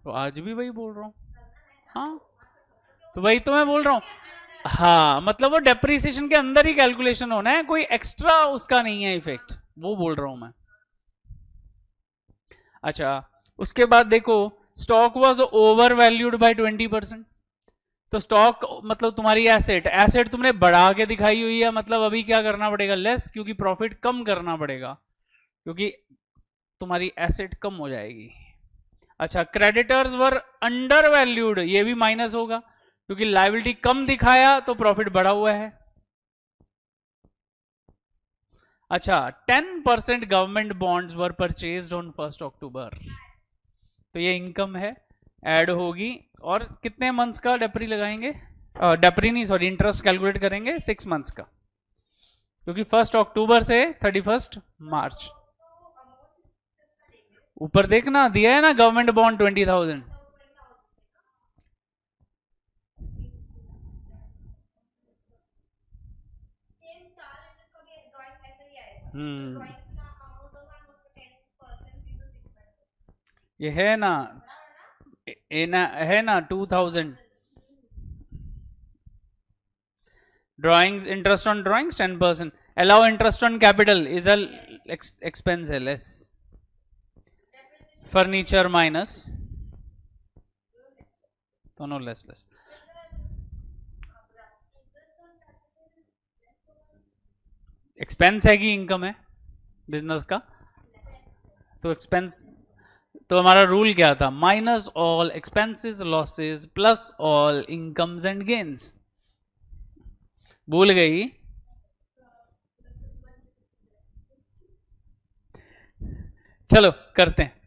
तो आज भी वही बोल रहा हूँ, हाँ तो वही तो मैं बोल रहा हूँ। हाँ मतलब वो डेप्रिसिएशन के अंदर ही कैलकुलेशन होना है, कोई एक्स्ट्रा उसका नहीं है इफेक्ट, वो बोल रहा हूं मैं। अच्छा, उसके बाद देखो, stock was over valued bye 20%। तो स्टॉक मतलब तुम्हारी एसेट, एसेट तुमने बढ़ा के दिखाई हुई है, मतलब अभी क्या करना पड़ेगा? लेस, क्योंकि प्रॉफिट कम करना पड़ेगा, क्योंकि तुम्हारी एसेट कम हो जाएगी। अच्छा, क्रेडिटर्स वर अंडर वैल्यूड, ये भी माइनस होगा, क्योंकि लायबिलिटी कम दिखाया तो प्रॉफिट बढ़ा हुआ है। अच्छा, 10% government bonds were purchased on 1 अक्टूबर, तो ये इनकम है, ऐड होगी। और कितने मंथ्स का डेप्री लगाएंगे? डेप्री नहीं, सॉरी, इंटरेस्ट कैलकुलेट करेंगे 6 मंथ्स का, क्योंकि 1 अक्टूबर से 31 मार्च। ऊपर देखना, दिया है ना गवर्नमेंट बॉन्ड 20,000। हम्म, ये है ना, है ना 2,000। Drawings, interest on drawings 10%, allow interest on capital is a expense है, लेस। फर्नीचर माइनस, दोनों लेस लेस। एक्सपेंस है कि इनकम है बिजनेस का? तो एक्सपेंस, तो हमारा रूल क्या था? Minus all expenses losses plus all incomes and gains. भूल गई? चलो करते हैं।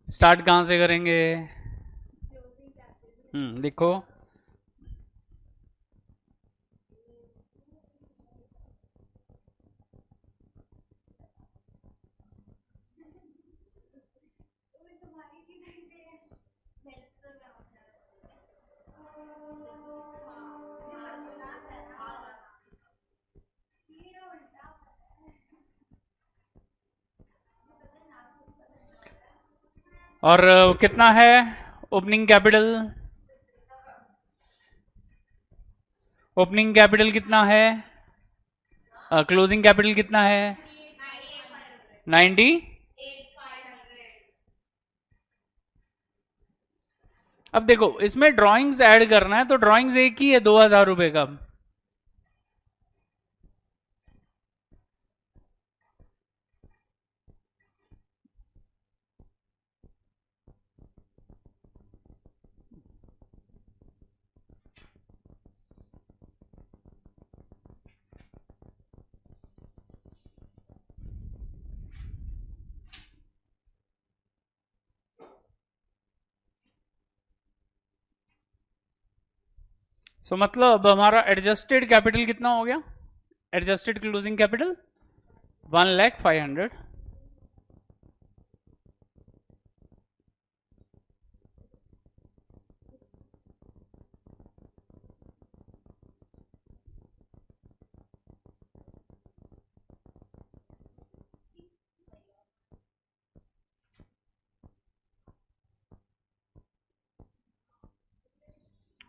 स्टार्ट कहां से करेंगे? लिखो। और कितना है ओपनिंग कैपिटल? ओपनिंग कैपिटल कितना है? क्लोजिंग कैपिटल कितना है? 90। अब देखो इसमें ड्राइंग्स ऐड करना है तो ड्राइंग्स एक ही है 2000 रुपए का। सो मतलब अब हमारा एडजस्टेड कैपिटल कितना हो गया? Adjusted closing capital 1,05,000।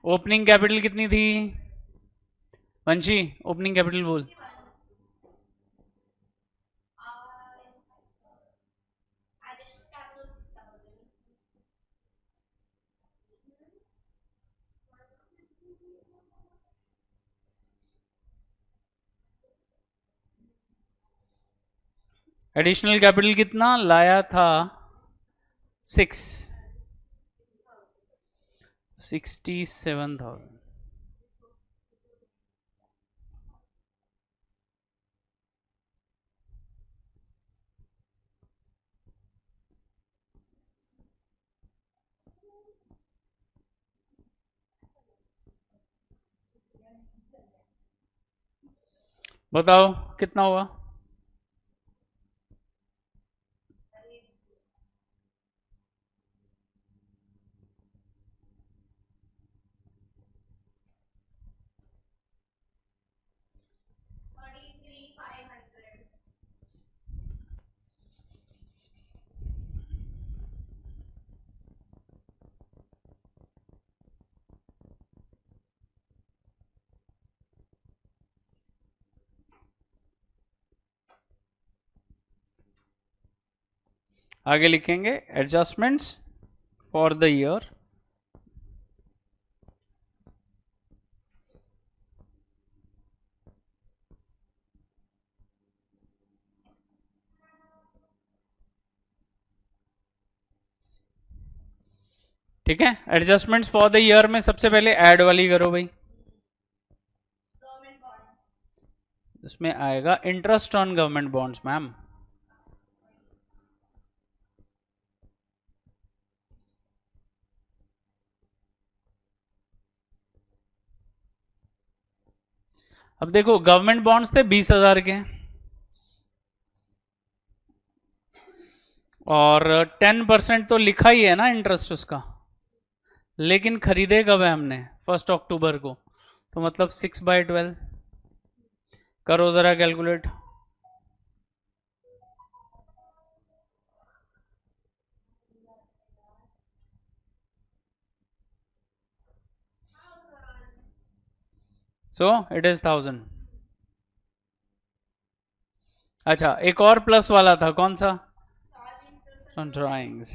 Opening capital कितनी थी वंशी? ओपनिंग कैपिटल बोल। एडिशनल कैपिटल कितना लाया था? 67,000। बताओ कितना हुआ? आगे लिखेंगे एडजस्टमेंट्स फॉर द ईयर। ठीक है, एडजस्टमेंट्स फॉर द ईयर में सबसे पहले ऐड वाली करो भाई। इसमें आएगा interest on government bonds ma'am. अब देखो गवर्नमेंट बॉन्ड्स थे 20,000 के और 10% तो लिखा ही है ना इंटरेस्ट उसका, लेकिन खरीदे कब है हमने? 1 अक्टूबर को, तो मतलब 6/12 करो जरा कैलकुलेट। So it is 1000। अच्छा एक और प्लस वाला था, कौन सा? ड्राइंग्स।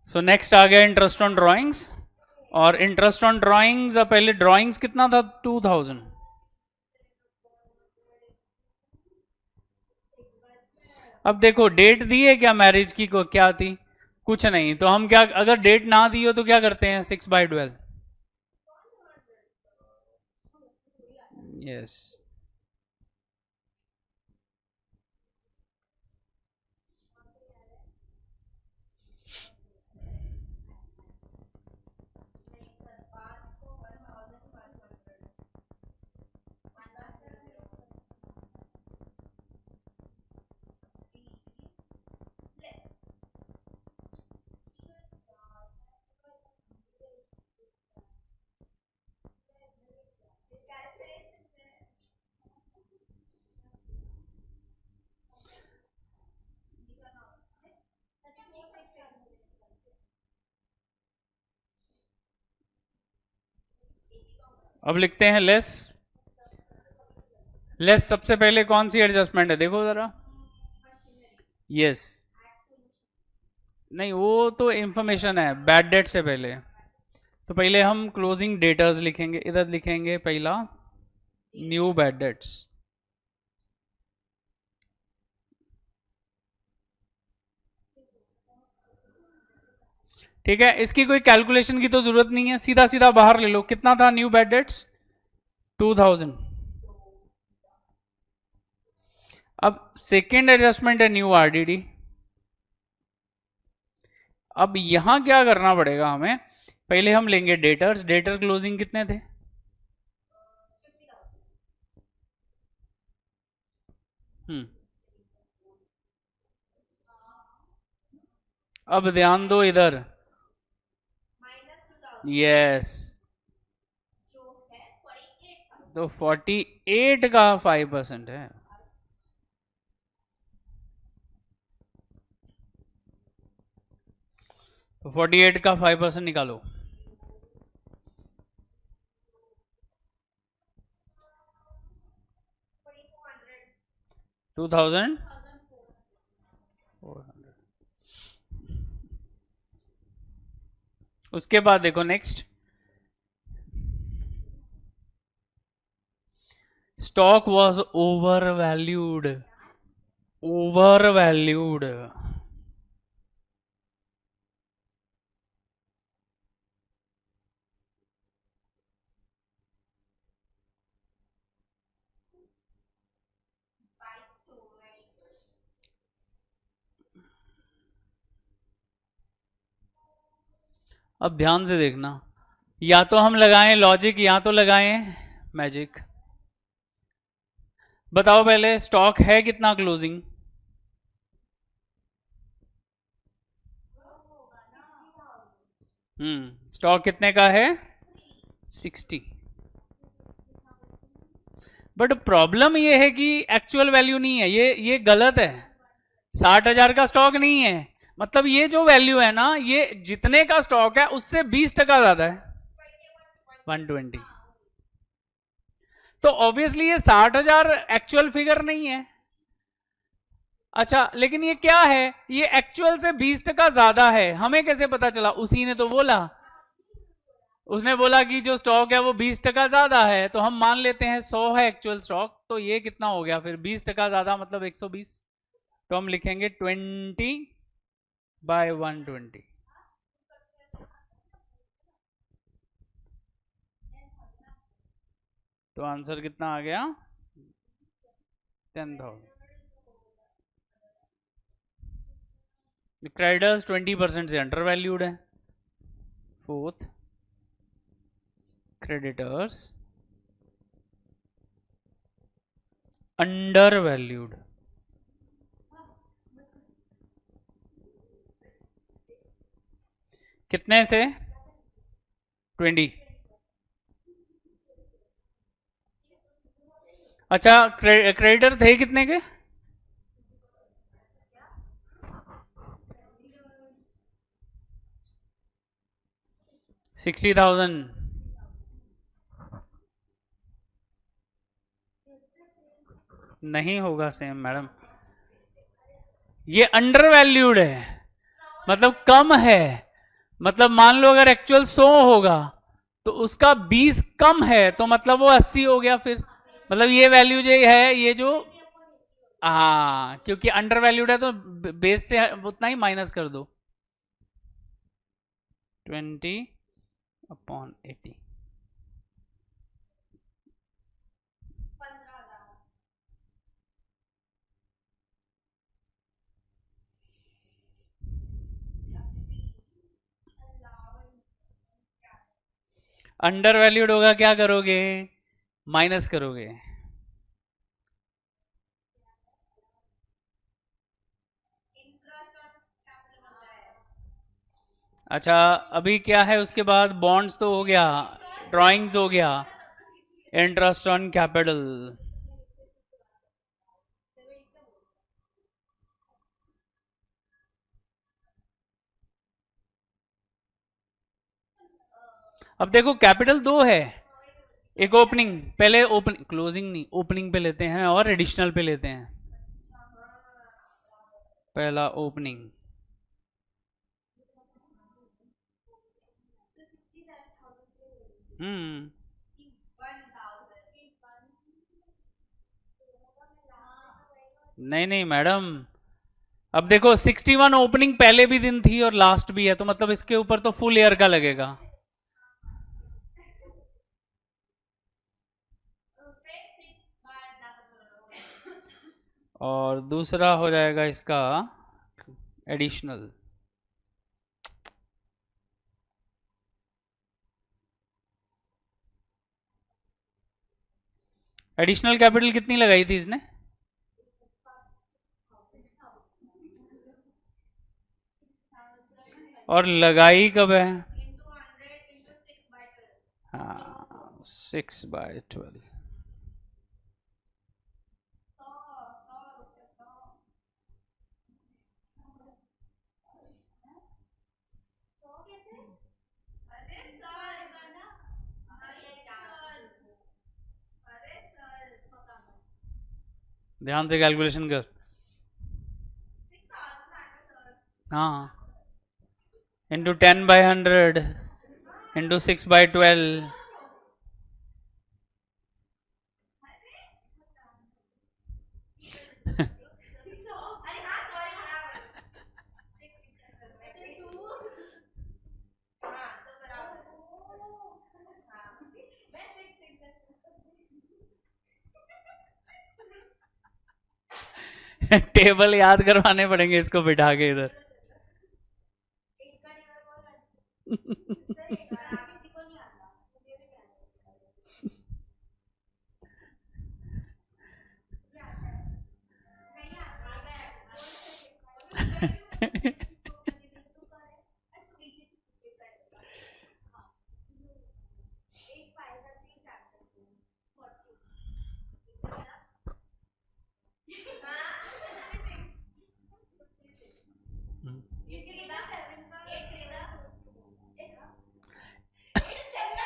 सो नेक्स्ट आ गया इंटरेस्ट ऑन ड्राइंग्स, और इंटरेस्ट ऑन ड्राइंग्स पहले ड्राइंग्स कितना था? 2000। अब देखो डेट दी है क्या मैरिज की, को क्या थी? कुछ नहीं, तो हम क्या, अगर डेट ना दी हो तो क्या करते हैं, 6/12। यस, अब लिखते हैं लेस। लेस सबसे पहले कौन सी एडजस्टमेंट है, देखो जरा। यस, नहीं वो तो इंफॉर्मेशन है बैड डेट से पहले। तो पहले हम क्लोजिंग डेटर्स लिखेंगे, इधर लिखेंगे पहला न्यू बैड डेट्स। ठीक है, इसकी कोई कैलकुलेशन की तो जरूरत नहीं है, सीधा सीधा बाहर ले लो। कितना था न्यू बैड डेट्स, 2000। अब सेकेंड एडजस्टमेंट है न्यू आरडीडी। अब यहां क्या करना पड़ेगा हमें, पहले हम लेंगे डेटर्स। डेटर क्लोजिंग कितने थे, अब ध्यान दो इधर। यस, तो 48 का 5% है। तो 48 का 5% निकालो। 2400। उसके बाद देखो next, stock was over valued. Over valued, अब ध्यान से देखना, या तो हम लगाएं लॉजिक या तो लगाएं मैजिक। बताओ पहले स्टॉक है कितना क्लोजिंग, स्टॉक कितने का है, 60। बट प्रॉब्लम ये है कि एक्चुअल वैल्यू नहीं है, ये गलत है। 60,000 का स्टॉक नहीं है, मतलब ये जो वैल्यू है ना, ये जितने का स्टॉक है उससे 20% ज्यादा है, 120। तो ऑब्वियसली ये 60,000 एक्चुअल फिगर नहीं है। अच्छा, लेकिन ये क्या है, ये एक्चुअल से 20% ज्यादा है। हमें कैसे पता चला, उसी ने तो बोला। उसने बोला कि जो स्टॉक है वो 20% ज्यादा है, तो हम मान लेते हैं 100 है एक्चुअल स्टॉक, तो ये कितना हो गया फिर, 20% ज्यादा मतलब 120। तो हम लिखेंगे 20/120। तो आंसर कितना आ गया, 10,000। क्रेडिटर्स 20% से अंडर वैल्यूड है। Fourth, creditors under valued. कितने से, 20। अच्छा, क्रेडिटर थे कितने के, 60,000। नहीं होगा सेम मैडम, ये अंडर वैल्यूड है, मतलब कम है। मतलब मान लो अगर एक्चुअल 100 होगा तो उसका 20 कम है, तो मतलब वो 80 हो गया फिर। मतलब ये वैल्यू जो है, ये जो, हाँ क्योंकि अंडर वैल्यूड है तो बेस से उतना ही माइनस कर दो। 20/80। अंडर वैल्यूड होगा, क्या करोगे? माइनस करोगे। अच्छा, अभी क्या है उसके बाद? बॉन्ड्स तो हो गया, ड्राइंग्स हो गया, इंटरेस्ट ऑन कैपिटल। अब देखो कैपिटल दो है, एक ओपनिंग, पहले ओपनिंग, क्लोजिंग नहीं, ओपनिंग पे लेते हैं और एडिशनल पे लेते हैं। पहला ओपनिंग, नहीं नहीं मैडम, अब देखो 61 ओपनिंग पहले भी दिन थी और लास्ट भी है, तो मतलब इसके ऊपर तो फुल ईयर का लगेगा। और दूसरा हो जाएगा इसका एडिशनल। एडिशनल कैपिटल कितनी लगाई थी इसने? और लगाई कब है? हाँ, 6/12। ध्यान से कैलकुलेशन कर। हाँ, इंटू 10/100 इंटू 6/12। टेबल याद करवाने पड़ेंगे इसको बिठा के इधर।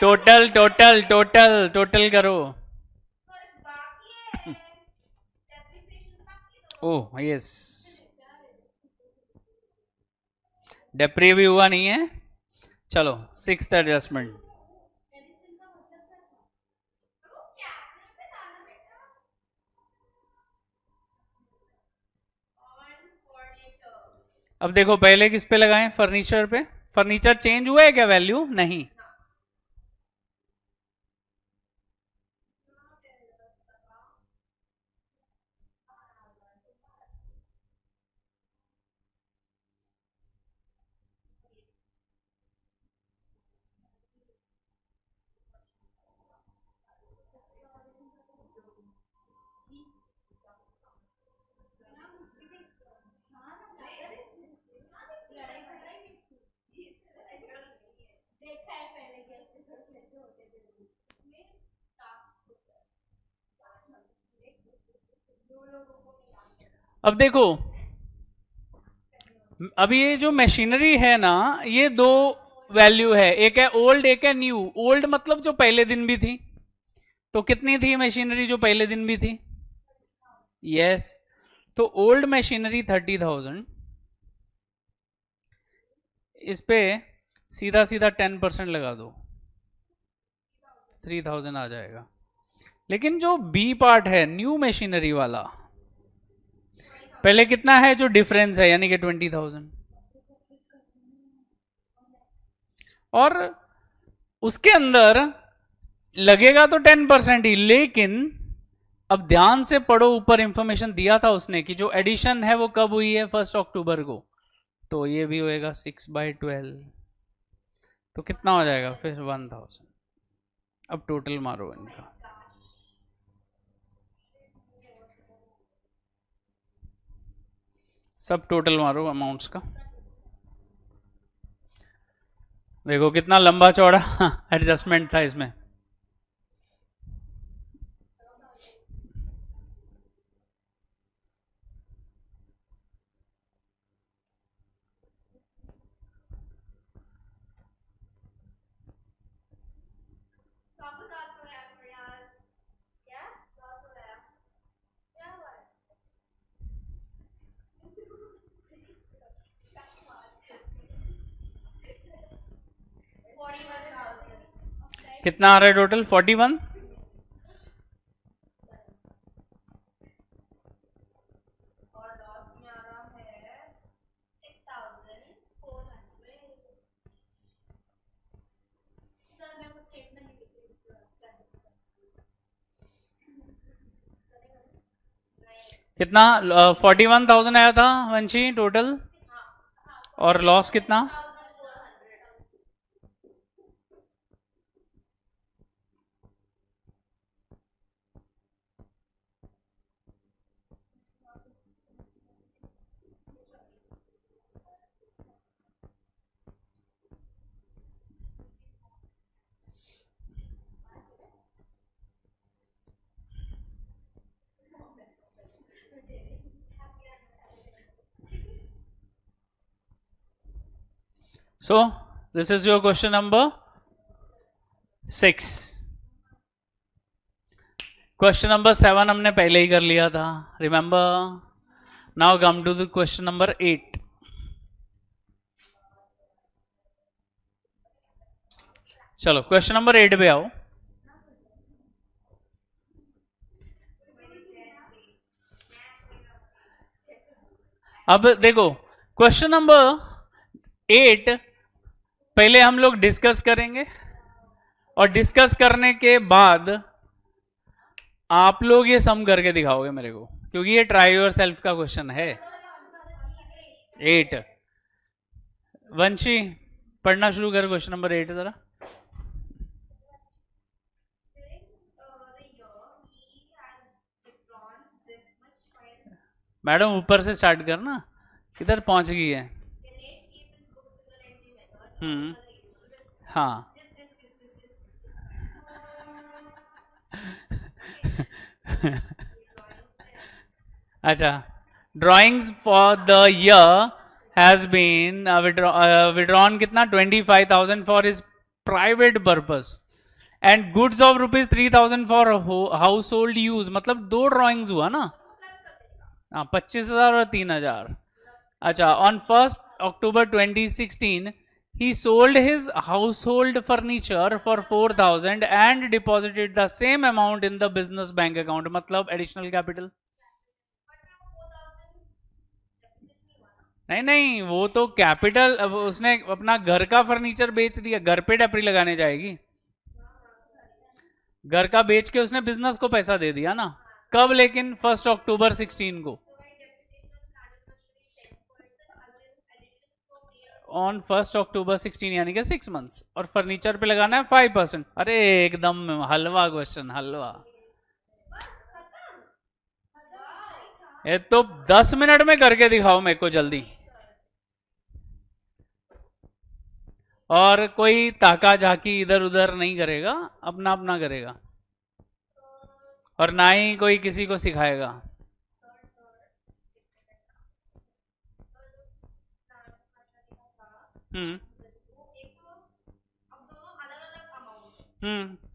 टोटल टोटल टोटल टोटल करो। ओह यस, डेप्री भी हुआ नहीं है। चलो, 6th एडजस्टमेंट। अब देखो पहले किस पे लगाएं? फर्नीचर पे। फर्नीचर चेंज हुआ है क्या वैल्यू? नहीं। अब देखो, अभी ये जो मशीनरी है ना, ये दो वैल्यू है, एक है ओल्ड एक है न्यू। ओल्ड मतलब जो पहले दिन भी थी, तो कितनी थी मशीनरी जो पहले दिन भी थी? यस, तो ओल्ड मशीनरी 30,000, इस पे सीधा सीधा 10% लगा दो, 3,000 आ जाएगा। लेकिन जो बी पार्ट है न्यू मशीनरी वाला, पहले कितना है जो डिफरेंस है, यानी कि 20,000। और उसके अंदर लगेगा तो 10% ही, लेकिन अब ध्यान से पढ़ो, ऊपर इंफॉर्मेशन दिया था उसने कि जो एडिशन है वो कब हुई है, 1 अक्टूबर को, तो ये भी होएगा 6/12, तो कितना हो जाएगा फिर 1000। अब टोटल मारो इनका, सब टोटल मारो अमाउंट्स का, देखो कितना लंबा चौड़ा एडजस्टमेंट था इसमें। कितना आ रहा है टोटल? 41। कितना? 41,000 आया था वंशी टोटल, और लॉस कितना? So this is your question number 6. Question number 7 हमने पहले ही कर लिया था, remember. Now come to the question number 8। चलो क्वेश्चन नंबर 8 पे आओ। अब देखो क्वेश्चन नंबर 8 पहले हम लोग डिस्कस करेंगे, और डिस्कस करने के बाद आप लोग ये सम करके दिखाओगे मेरे को, क्योंकि ये ट्राई योर सेल्फ का क्वेश्चन है। 8 वंशी पढ़ना शुरू कर क्वेश्चन नंबर 8 जरा। मैडम ऊपर से स्टार्ट करना, किधर पहुंच गई है? हाँ अच्छा, drawings for the year has been withdrawn कितना? 25,000 for his private purpose, and goods of ₹3,000 for household use. मतलब 2 ड्राइंग्स हुआ ना, हाँ 25,000 और 3,000। अच्छा, on 1 October 2016 he sold his household furniture for 4,000 and deposited the same amount in the business bank account। मतलब additional capital नहीं, वो तो कैपिटल। अब उसने अपना घर का फर्नीचर बेच दिया, घर पे टपरी लगाने जाएगी, घर का बेच के उसने बिजनेस को पैसा दे दिया ना। कब? लेकिन 1 अक्टूबर 16 को, ऑन 1 अक्टूबर 16, यानी कि 6 मंथ्स, और फर्नीचर पे लगाना है 5%। अरे एकदम हलवा क्वेश्चन, हलवा। ये तो 10 मिनट में करके दिखाओ मेरे को जल्दी, और कोई ताका झाकी इधर उधर नहीं करेगा, अपना अपना करेगा, और ना ही कोई किसी को सिखाएगा।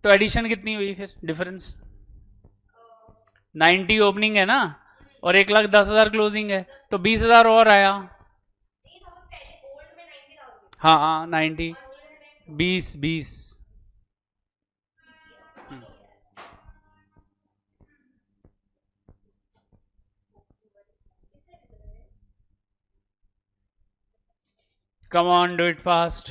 तो एडिशन कितनी हुई फिर, डिफरेंस? 90 ओपनिंग है ना, और 1,10,000 क्लोजिंग है, तो 20,000 और आया। हाँ 90, 20। Come on, do it fast.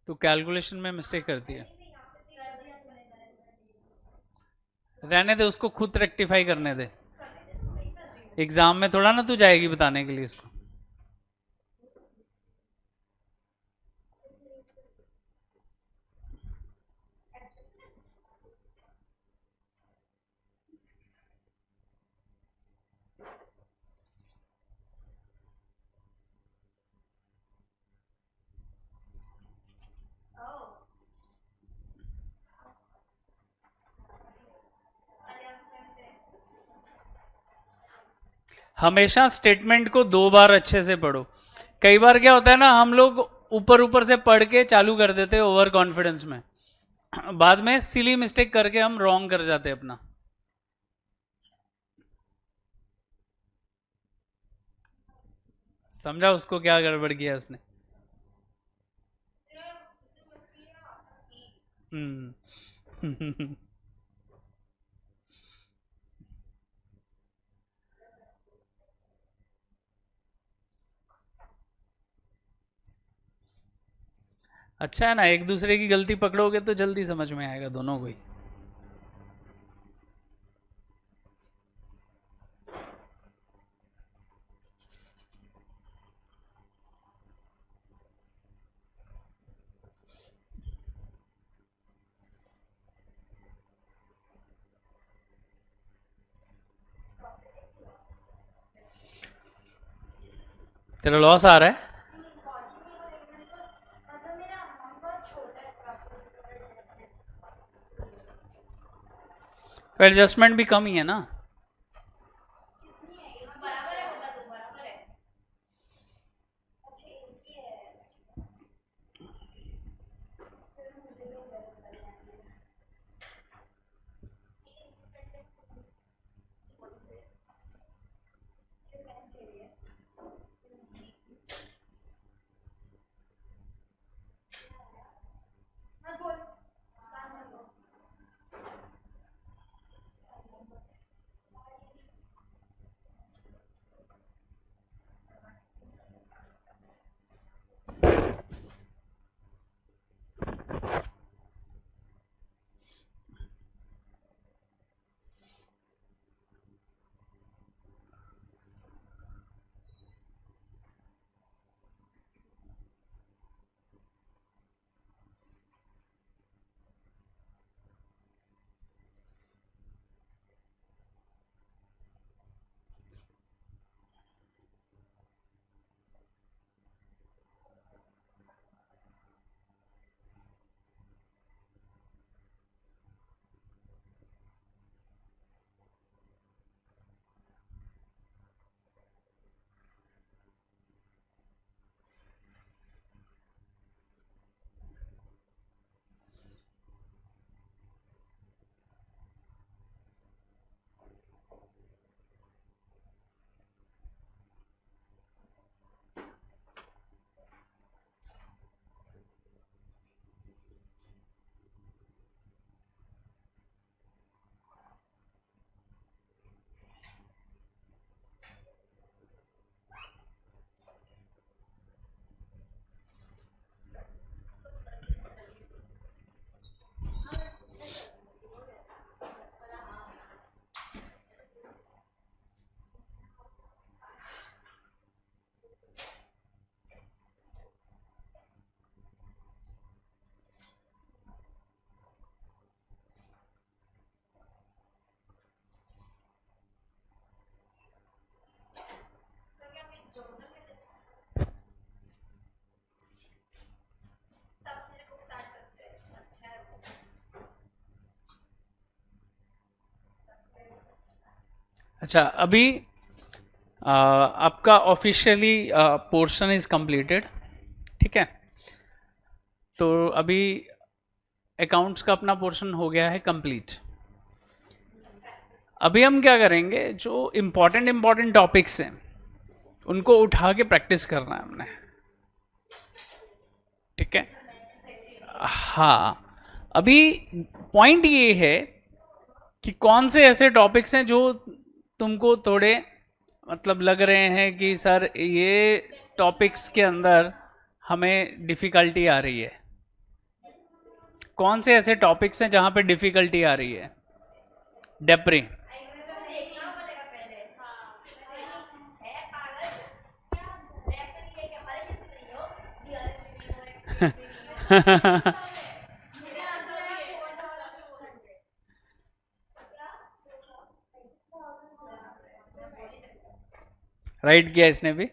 तो कैलकुलेशन में मिस्टेक करती है। रहने दे, उसको खुद रेक्टिफाई करने दे। एग्जाम में थोड़ा ना तू जाएगी बताने के लिए इसको। हमेशा स्टेटमेंट को 2 बार अच्छे से पढ़ो। कई बार क्या होता है ना, हम लोग ऊपर ऊपर से पढ़ के चालू कर देते हैं ओवर कॉन्फिडेंस में, बाद में सिली मिस्टेक करके हम रॉन्ग कर जाते हैं अपना। समझा उसको क्या गड़बड़ किया उसने? अच्छा है ना, एक दूसरे की गलती पकड़ोगे तो जल्दी समझ में आएगा दोनों को ही। तेरा लॉस आ रहा है? तो एडजस्टमेंट भी कम ही है ना। अच्छा, अभी आपका ऑफिशियली पोर्शन इज कंप्लीटेड, ठीक है? तो अभी अकाउंट्स का अपना पोर्शन हो गया है कंप्लीट। अभी हम क्या करेंगे, जो इम्पोर्टेंट टॉपिक्स हैं उनको उठा के प्रैक्टिस करना है हमने, ठीक है? हाँ, अभी पॉइंट ये है कि कौन से ऐसे टॉपिक्स हैं जो तुमको थोड़े मतलब लग रहे हैं कि सर ये टॉपिक्स के अंदर हमें डिफ़िकल्टी आ रही है, कौन से ऐसे टॉपिक्स हैं जहां पे डिफिकल्टी आ रही है? डेप्रे राइट किया इसने भी।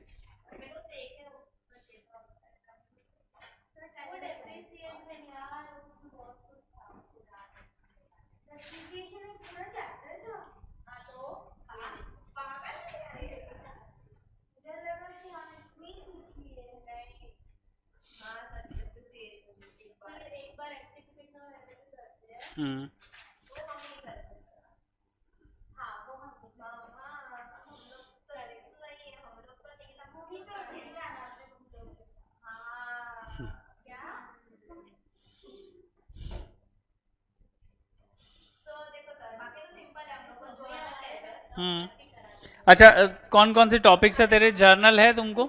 अच्छा, कौन कौन से टॉपिक्स है तेरे? जर्नल है तुमको?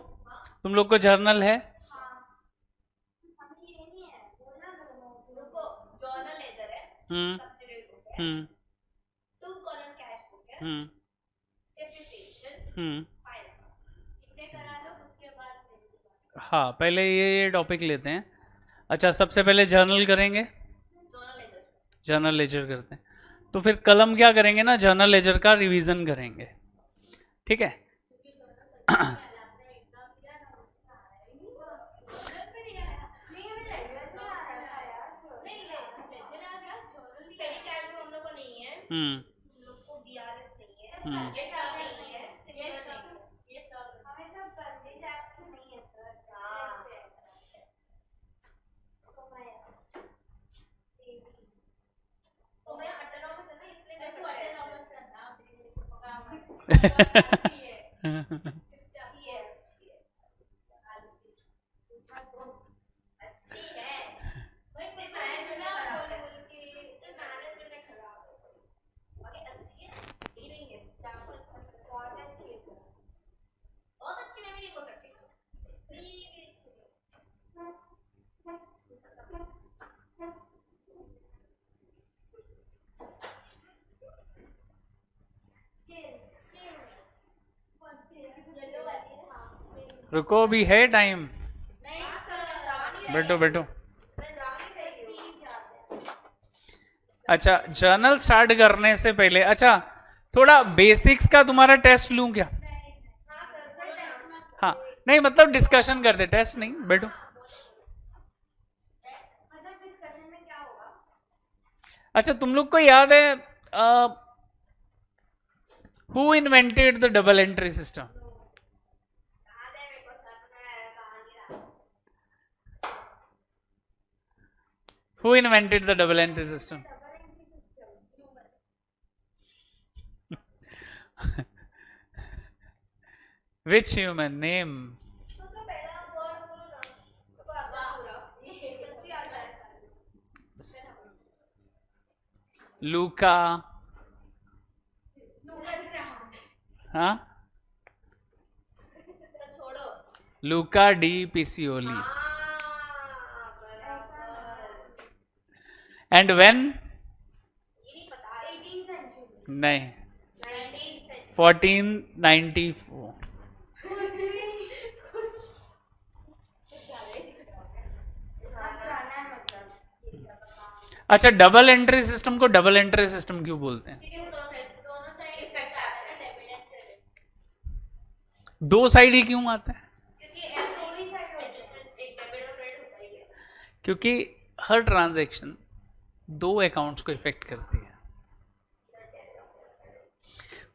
तुम लोग को जर्नल है? हम्म हम्म हम्म हम्म हाँ, पहले ये टॉपिक लेते हैं। अच्छा, सबसे पहले जर्नल करेंगे। जर्नल लेजर करते हैं, तो फिर कलम क्या करेंगे ना, जर्नल लेजर का रिवीजन करेंगे। ठीक है। हम्म रुको, अभी है टाइम। बैठो बैठो। अच्छा, जर्नल स्टार्ट करने से पहले, अच्छा थोड़ा बेसिक्स का तुम्हारा टेस्ट लूं क्या? हाँ, नहीं मतलब डिस्कशन करते, टेस्ट नहीं। बैठो। अच्छा, तुम लोग को याद है who invented the double entry system? Who invented the double entry system? Which human? Name. Luca. हाँ, Luca di Piscioli. And when? नहीं, 1494। अच्छा, डबल एंट्री सिस्टम को डबल एंट्री सिस्टम क्यों बोलते हैं? दो साइड ही क्यों आता है? क्योंकि हर ट्रांजैक्शन दो अकाउंट्स को इफेक्ट करती है।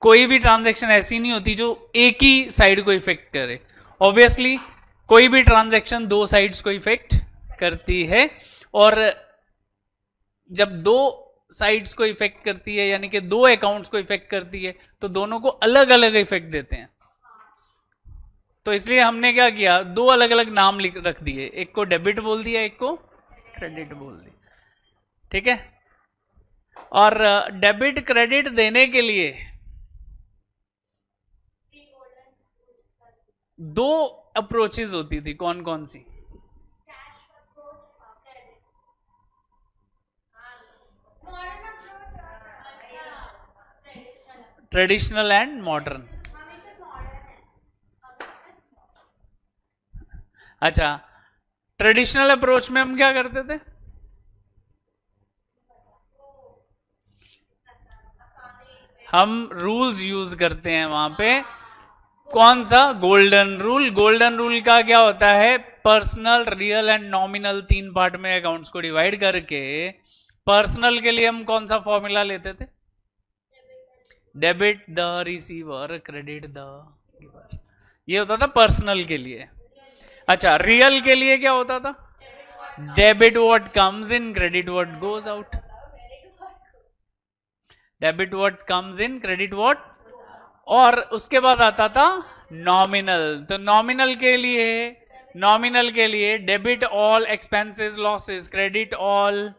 कोई भी ट्रांजैक्शन ऐसी नहीं होती जो एक ही साइड को इफेक्ट करे। ऑब्वियसली कोई भी ट्रांजैक्शन दो साइड्स को इफेक्ट करती है, और जब दो साइड्स को इफेक्ट करती है, यानी कि दो अकाउंट्स को इफेक्ट करती है, तो दोनों को अलग अलग इफेक्ट देते हैं। तो इसलिए हमने क्या किया, दो अलग अलग नाम रख दिए, एक को डेबिट बोल दिया, एक को क्रेडिट बोल दिया। ठीक है। और डेबिट क्रेडिट देने के लिए दो अप्रोचेस होती थी। कौन कौन सी? Traditional and modern. अच्छा, ट्रेडिशनल अप्रोच में हम क्या करते थे? हम रूल्स यूज करते हैं वहां पे। कौन सा? Golden rule. गोल्डन रूल का क्या होता है? Personal, real and nominal 3 part में अकाउंट्स को डिवाइड करके पर्सनल के लिए हम कौन सा फॉर्मूला लेते थे? Debit the receiver, credit the giver. ये होता था पर्सनल के लिए। अच्छा, रियल के लिए क्या होता था? Debit what comes in, credit what goes out. Debit what comes in, credit what. और उसके बाद आता था नॉमिनल। तो नॉमिनल के लिए debit all expenses losses, credit all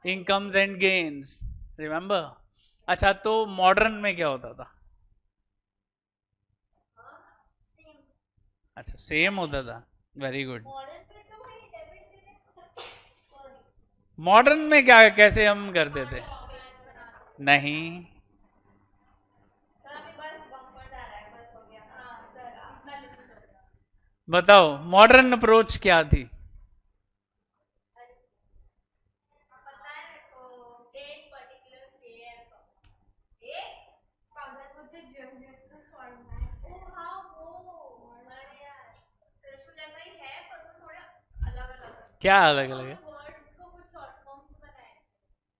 incomes and gains. Remember? अच्छा, तो मॉडर्न में क्या होता था? अच्छा, सेम होता था। Very good. मॉडर्न में क्या, कैसे हम करते थे? नहीं, बताओ मॉडर्न अप्रोच क्या थी? क्या अलग अलग है?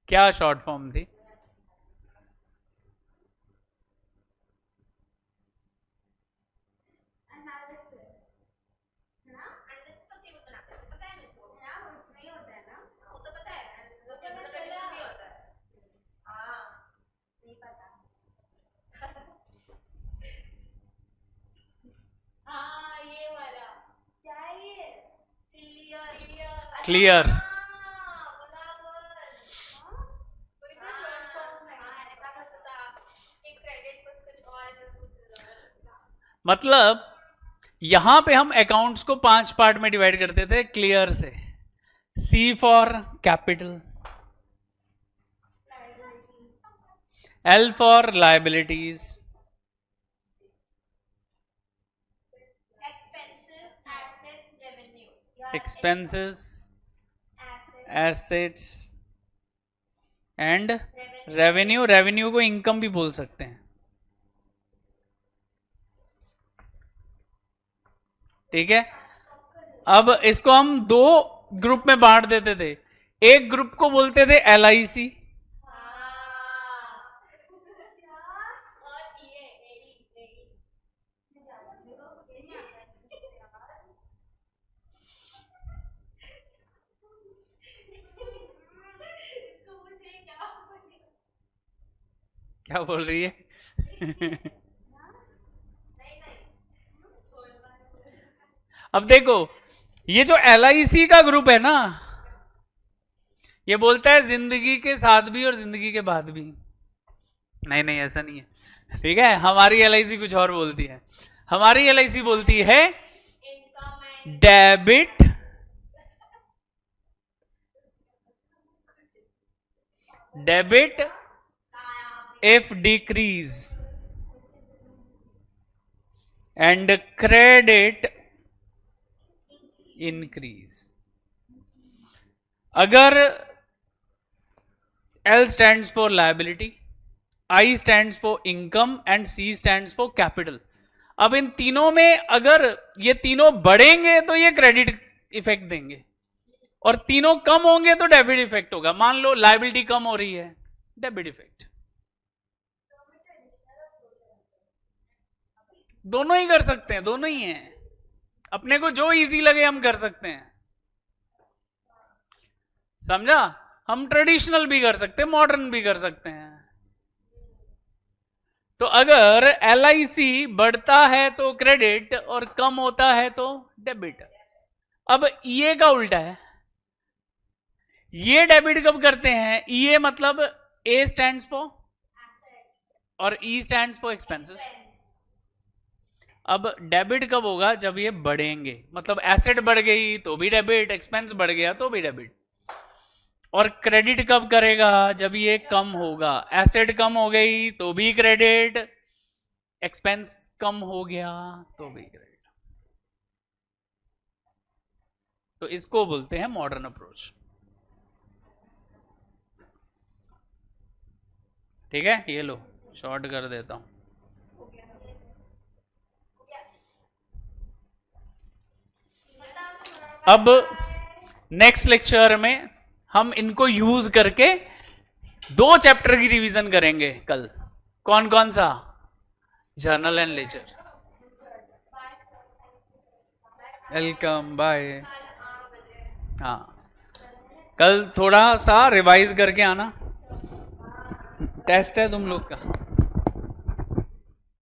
क्या शॉर्ट फॉर्म थी? क्लियर। मतलब यहां पे हम अकाउंट्स को 5 पार्ट में डिवाइड करते थे क्लियर से। C for capital, L for liabilities, expenses, assets and revenue. Revenue को इनकम भी बोल सकते हैं। ठीक है, अब इसको हम 2 ग्रुप में बांट देते थे। एक ग्रुप को बोलते थे LIC, क्या बोल रही है? अब देखो, ये जो LIC का ग्रुप है ना, ये बोलता है जिंदगी के साथ भी और जिंदगी के बाद भी। नहीं नहीं, ऐसा नहीं है। ठीक है, हमारी LIC कुछ और बोलती है। हमारी LIC बोलती है debit if decrease and credit increase। अगर L stands for liability, I stands for income and C stands for capital। अब इन तीनों में अगर ये तीनों बढ़ेंगे तो ये क्रेडिट इफेक्ट देंगे, और तीनों कम होंगे तो डेबिट इफेक्ट होगा। मान लो लाइबिलिटी कम हो रही है, डेबिट इफेक्ट। दोनों ही कर सकते हैं, दोनों ही हैं। अपने को जो इजी लगे हम कर सकते हैं। समझा? हम ट्रेडिशनल भी कर सकते हैं, मॉडर्न भी कर सकते हैं। तो अगर LIC बढ़ता है तो क्रेडिट और कम होता है तो डेबिट। अब EA का उल्टा है। ये डेबिट कब करते हैं? EA मतलब A स्टैंड्स फॉर और E स्टैंड्स फॉर एक्सपेंसेस। अब डेबिट कब होगा? जब ये बढ़ेंगे, मतलब एसेट बढ़ गई तो भी डेबिट, एक्सपेंस बढ़ गया तो भी डेबिट। और क्रेडिट कब करेगा? जब ये कम होगा। एसेट कम हो गई तो भी क्रेडिट, एक्सपेंस कम हो गया तो भी क्रेडिट। तो इसको बोलते हैं मॉडर्न अप्रोच। ठीक है, ये लो शॉर्ट कर देता हूं। अब नेक्स्ट लेक्चर में हम इनको यूज करके 2 चैप्टर की रिवीजन करेंगे कल। कौन कौन सा? Journal and ledger. Welcome, bye. हाँ, कल थोड़ा सा रिवाइज करके आना, टेस्ट है तुम लोग का।